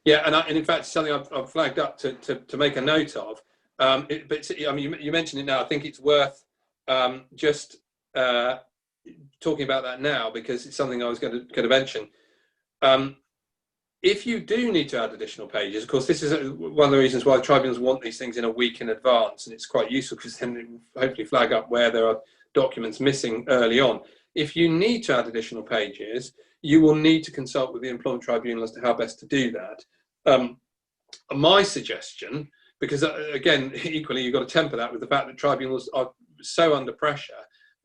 and in fact, something I've flagged up to make a note of. But I mean, you mentioned it now. I think it's worth just talking about that now, because it's something I was going to mention. If you do need to add additional pages, of course, this is one of the reasons why tribunals want these things in a week in advance, and it's quite useful because then it will hopefully flag up where there are documents missing early on. If you need to add additional pages, you will need to consult with the employment tribunal as to how best to do that. My suggestion, because again, equally, you've got to temper that with the fact that tribunals are so under pressure,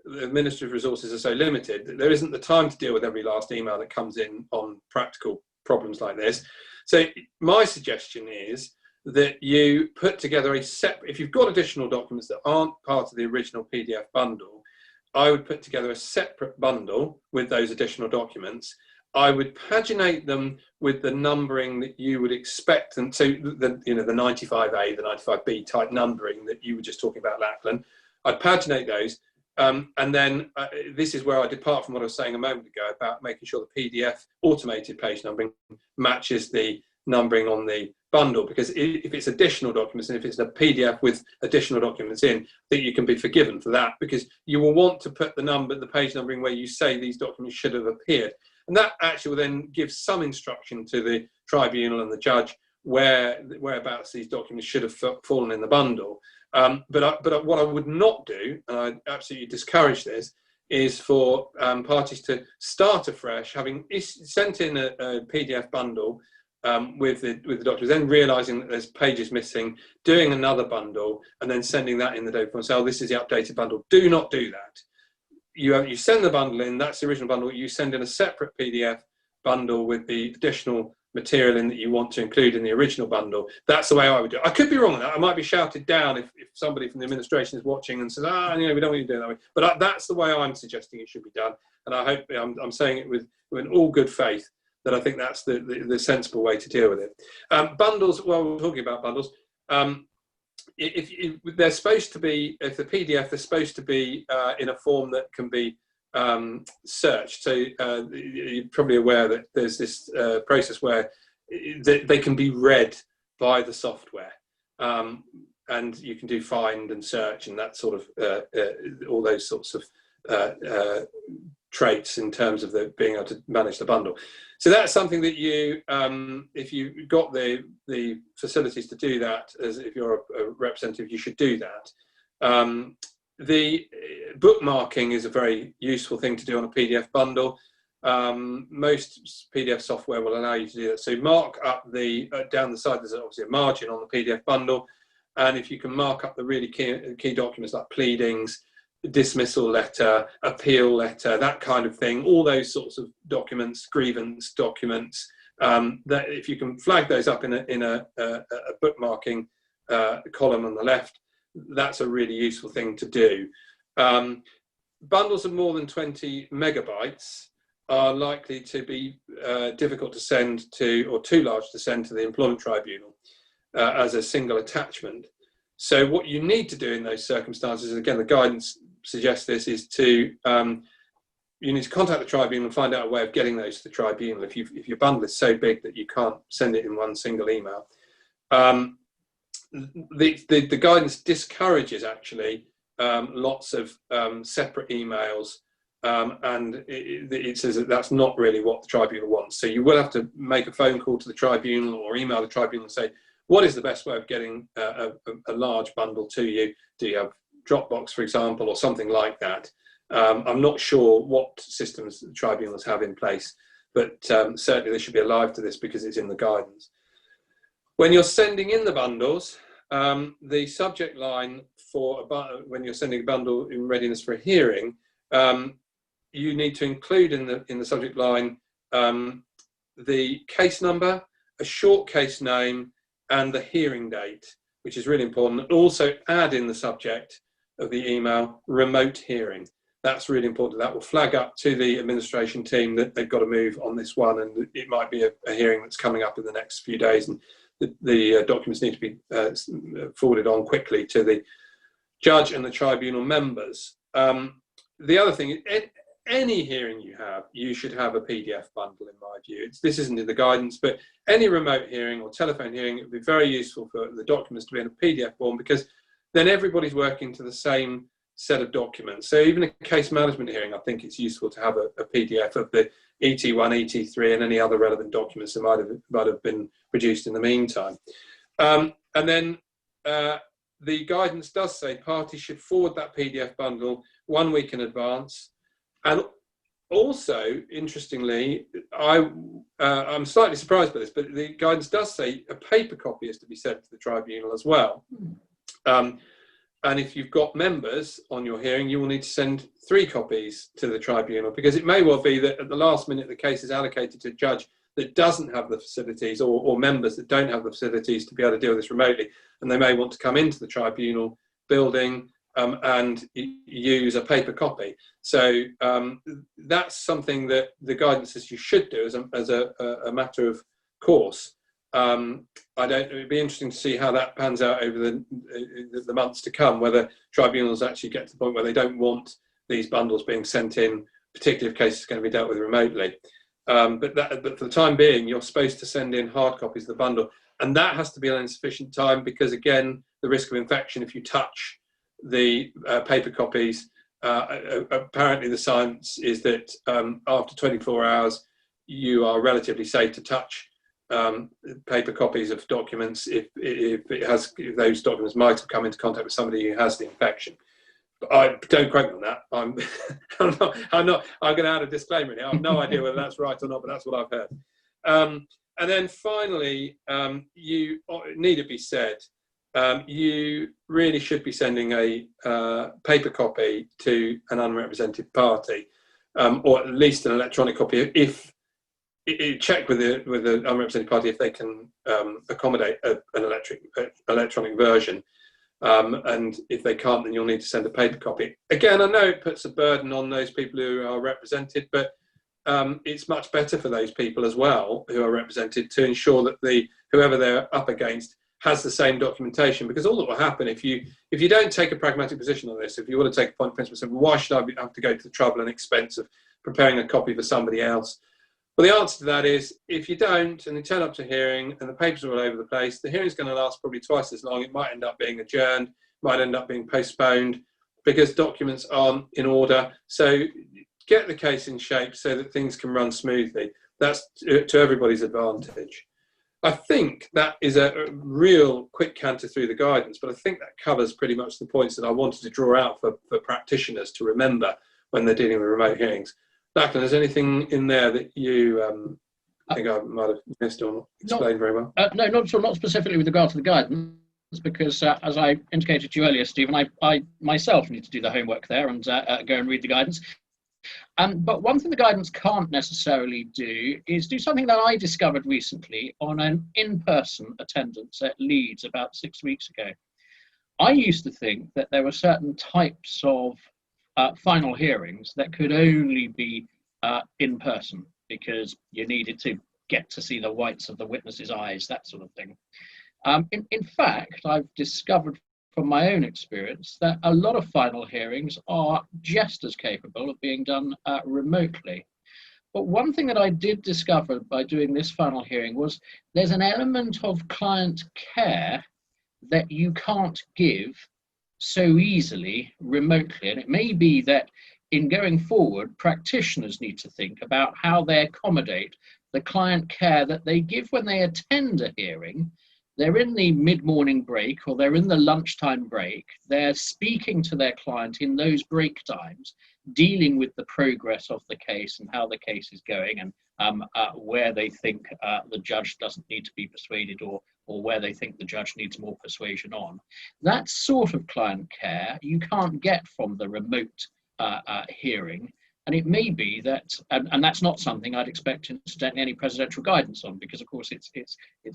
the administrative resources are so limited, that there isn't the time to deal with every last email that comes in on practical problems like this. So my suggestion is that you put together if you've got additional documents that aren't part of the original PDF bundle, I would put together a separate bundle with those additional documents. I would paginate them with the numbering that you would expect, and so the 95A, the 95B type numbering that you were just talking about, Lachlan. I'd paginate those, and then this is where I depart from what I was saying a moment ago about making sure the PDF automated page numbering matches the numbering on the bundle, because if it's additional documents and if it's a PDF with additional documents in, I think you can be forgiven for that, because you will want to put the page numbering where you say these documents should have appeared. And that actually will then give some instruction to the tribunal and the judge whereabouts these documents should have fallen in the bundle. But what I would not do, and I absolutely discourage this, is for parties to start afresh, having sent in a PDF bundle with the documents, then realising that there's pages missing, doing another bundle, and then sending that in the day before and say, oh, this is the updated bundle. Do not do that. You send the bundle in, that's the original bundle, you send in a separate PDF bundle with the additional material in that you want to include in the original bundle. That's the way I would do it. I could be wrong on that. I might be shouted down if somebody from the administration is watching and says, we don't want you to do it that way. But that's the way I'm suggesting it should be done. And I hope I'm saying it with all good faith, that I think that's the sensible way to deal with it. Bundles, well, we're talking about bundles. If they're supposed to be, if the PDF, they're supposed to be in a form that can be searched. So you're probably aware that there's this process where they can be read by the software, and you can do find and search and that sort of all those sorts of traits in terms of being able to manage the bundle. So that's something that you, if you've got the facilities to do that, as if you're a representative, you should do that. The bookmarking is a very useful thing to do on a PDF bundle. Most PDF software will allow you to do that. So mark up down the side, there's obviously a margin on the PDF bundle. And if you can mark up the really key documents like pleadings, dismissal letter, appeal letter, that kind of thing, all those sorts of documents, grievance documents, that if you can flag those up in a bookmarking column on the left, that's a really useful thing to do. Bundles of more than 20 megabytes are likely to be difficult to send to, or too large to send to the employment tribunal as a single attachment. So what you need to do in those circumstances, again, the guidance suggests this, is to you need to contact the tribunal and find out a way of getting those to the tribunal if your bundle is so big that you can't send it in one single email. The guidance discourages actually lots of separate emails, and it says that that's not really what the tribunal wants. So you will have to make a phone call to the tribunal or email the tribunal and say, what is the best way of getting a large bundle to you? Do you have Dropbox, for example, or something like that? I'm not sure what systems the tribunals have in place, but certainly they should be alive to this because it's in the guidance. When you're sending in the bundles, the subject line for when you're sending a bundle in readiness for a hearing, you need to include in the subject line the case number, a short case name, and the hearing date, which is really important. And also add in the subject of the email remote hearing. That's really important. That will flag up to the administration team that they've got to move on this one, and it might be a hearing that's coming up in the next few days, and the documents need to be forwarded on quickly to the judge and the tribunal members. The other thing, any hearing you should have a PDF bundle, in my view. This isn't in the guidance, but any remote hearing or telephone hearing, it would be very useful for the documents to be in a PDF form, because then everybody's working to the same set of documents. So even a case management hearing, I think it's useful to have a PDF of the ET1, ET3, and any other relevant documents that might have been produced in the meantime. And then the guidance does say parties should forward that PDF bundle 1 week in advance. And also, interestingly, I'm slightly surprised by this, but the guidance does say a paper copy is to be sent to the tribunal as well. And if you've got members on your hearing, you will need to send 3 copies to the tribunal, because it may well be that at the last minute the case is allocated to a judge that doesn't have the facilities, or members that don't have the facilities to be able to deal with this remotely, and they may want to come into the tribunal building and use a paper copy. So that's something that the guidance says you should do as a matter of course. It'd be interesting to see how that pans out over the months to come, whether tribunals actually get to the point where they don't want these bundles being sent in, particularly if cases are going to be dealt with remotely. But for the time being, you're supposed to send in hard copies of the bundle, and that has to be in sufficient time, because again, the risk of infection if you touch the paper copies, apparently the science is that after 24 hours, you are relatively safe to touch paper copies of documents if those documents might have come into contact with somebody who has the infection. But don't quote me on that. I'm going to add a disclaimer here. I have no idea whether that's right or not, but that's what I've heard. And then finally, you need to be said, you really should be sending a paper copy to an unrepresented party, or at least an electronic copy if check with the unrepresented party if they can accommodate an electronic version. And if they can't, then you'll need to send a paper copy. Again, I know it puts a burden on those people who are represented, but it's much better for those people as well who are represented to ensure that whoever they're up against has the same documentation. Because all that will happen if you don't take a pragmatic position on this, if you want to take a point of principle, say, well, why should I have to go to the trouble and expense of preparing a copy for somebody else? Well, the answer to that is, if you don't, and you turn up to a hearing and the papers are all over the place, the hearing's going to last probably twice as long. It might end up being adjourned, might end up being postponed because documents aren't in order. So get the case in shape so that things can run smoothly. That's to everybody's advantage. I think that is a real quick canter through the guidance, but I think that covers pretty much the points that I wanted to draw out for practitioners to remember when they're dealing with remote hearings. Lachlan, is anything in there that you think I might have missed or not explained very well? No, not specifically with regard to the guidance, because as I indicated to you earlier, Stephen, I myself need to do the homework there and go and read the guidance. But one thing the guidance can't necessarily do is do something that I discovered recently on an in-person attendance at Leeds about 6 weeks ago. I used to think that there were certain types of final hearings that could only be in person because you needed to get to see the whites of the witness's eyes, that sort of thing. In fact, I've discovered from my own experience that a lot of final hearings are just as capable of being done remotely. But one thing that I did discover by doing this final hearing was there's an element of client care that you can't give so easily remotely. And it may be that in going forward, practitioners need to think about how they accommodate the client care that they give when they attend a hearing. They're in the mid-morning break or they're in the lunchtime break. They're speaking to their client in those break times, dealing with the progress of the case and how the case is going, and where they think the judge doesn't need to be persuaded, or where they think the judge needs more persuasion on. That sort of client care you can't get from the remote hearing. And it may be that, and that's not something I'd expect incidentally any presidential guidance on, because of course it's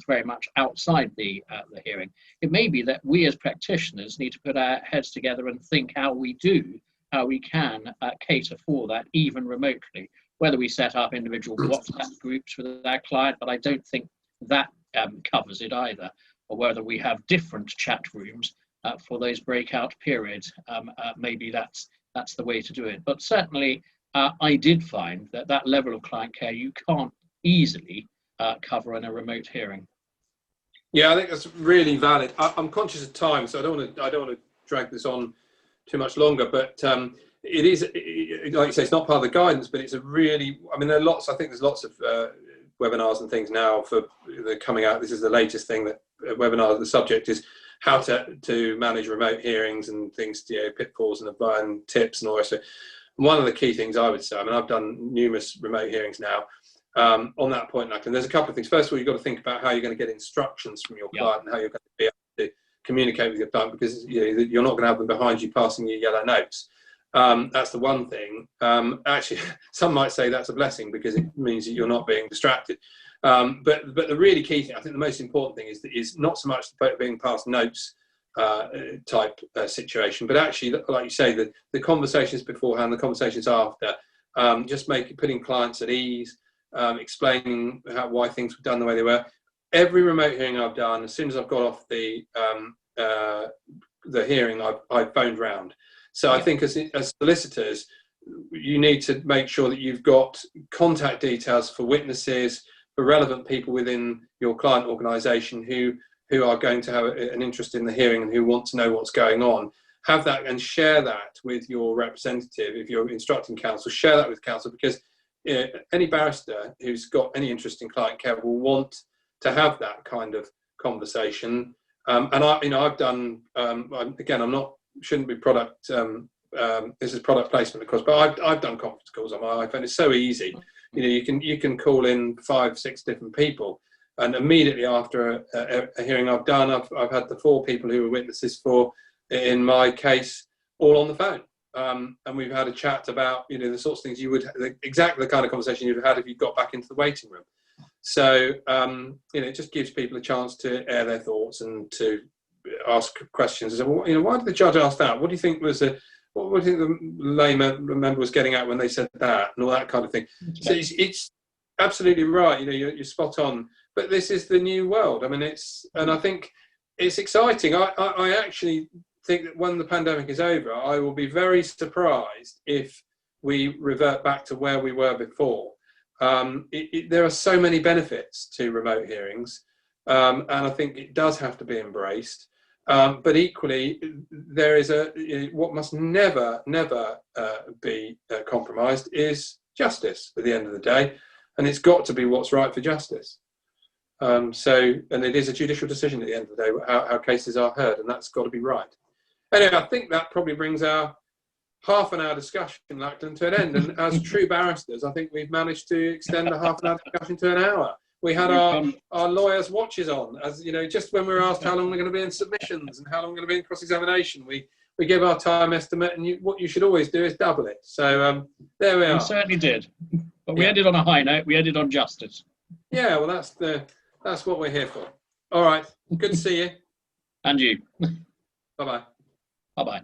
very much outside the hearing. It may be that we as practitioners need to put our heads together and think how we can cater for that even remotely, whether we set up individual WhatsApp groups with our client, but I don't think that covers it either, or whether we have different chat rooms for those breakout periods. Maybe that's the way to do it. But certainly I did find that level of client care you can't easily cover in a remote hearing. Yeah, I think that's really valid. I'm conscious of time, so I don't want to drag this on too much longer. But it is, like you say, it's not part of the guidance, but it's a really. I mean, there are lots. I think there's lots of webinars and things now for the coming out. This is the latest thing that webinar. The subject is how to manage remote hearings and things, pitfalls and tips and all that. So one of the key things I would say, I mean, I've done numerous remote hearings now. On that point, Lachlan, there's a couple of things. First of all, you've got to think about how you're going to get instructions from your client and how you're going to be able to communicate with your client, because you're not going to have them behind you passing you yellow notes. That's the one thing. Actually, some might say that's a blessing because it means that you're not being distracted. But the really key thing, I think the most important thing is not so much the being passed notes type situation, but actually, like you say, the conversations beforehand, the conversations after, just putting clients at ease, explaining why things were done the way they were. Every remote hearing I've done, as soon as I've got off the hearing, I've phoned round. So I think as solicitors, you need to make sure that you've got contact details for witnesses, for relevant people within your client organisation who are going to have an interest in the hearing and who want to know what's going on. Have that and share that with your representative. If you're instructing counsel, share that with counsel, because any barrister who's got any interest in client care will want to have that kind of conversation. And I've done, again, shouldn't be product, this is product placement, of course, but I've done conference calls on my iPhone. It's so easy. You can call in 5-6 different people, and immediately after a hearing I've done, I've had the 4 people who were witnesses in my case all on the phone. and we've had a chat about, you know, the sorts of things you would, exactly the kind of conversation you'd have had if you got back into the waiting room. So, you know, it just gives people a chance to air their thoughts and to ask questions. So, well, you know, why did the judge ask that? What do you think was what do you think the lay member was getting at when they said that, and all that kind of thing? So it's absolutely right. You know, you're spot on. But this is the new world. I mean, and I think it's exciting. I actually think that when the pandemic is over, I will be very surprised if we revert back to where we were before. There are so many benefits to remote hearings, and I think it does have to be embraced. But equally, there is what must never be compromised is justice at the end of the day, and it's got to be what's right for justice. And it is a judicial decision at the end of the day how cases are heard, and that's got to be right. Anyway, I think that probably brings our half-an-hour discussion, Lachlan, to an end. And as true barristers, I think we've managed to extend the half-an-hour discussion to an hour. We had our lawyers' watches on, as you know, just when we were asked how long we're going to be in submissions and how long we're going to be in cross-examination. We give our time estimate, and what you should always do is double it. So there we are. We certainly did, but we ended on a high note. We ended on justice. Yeah, well, that's what we're here for. All right, good to see you. And you. Bye-bye. Bye-bye.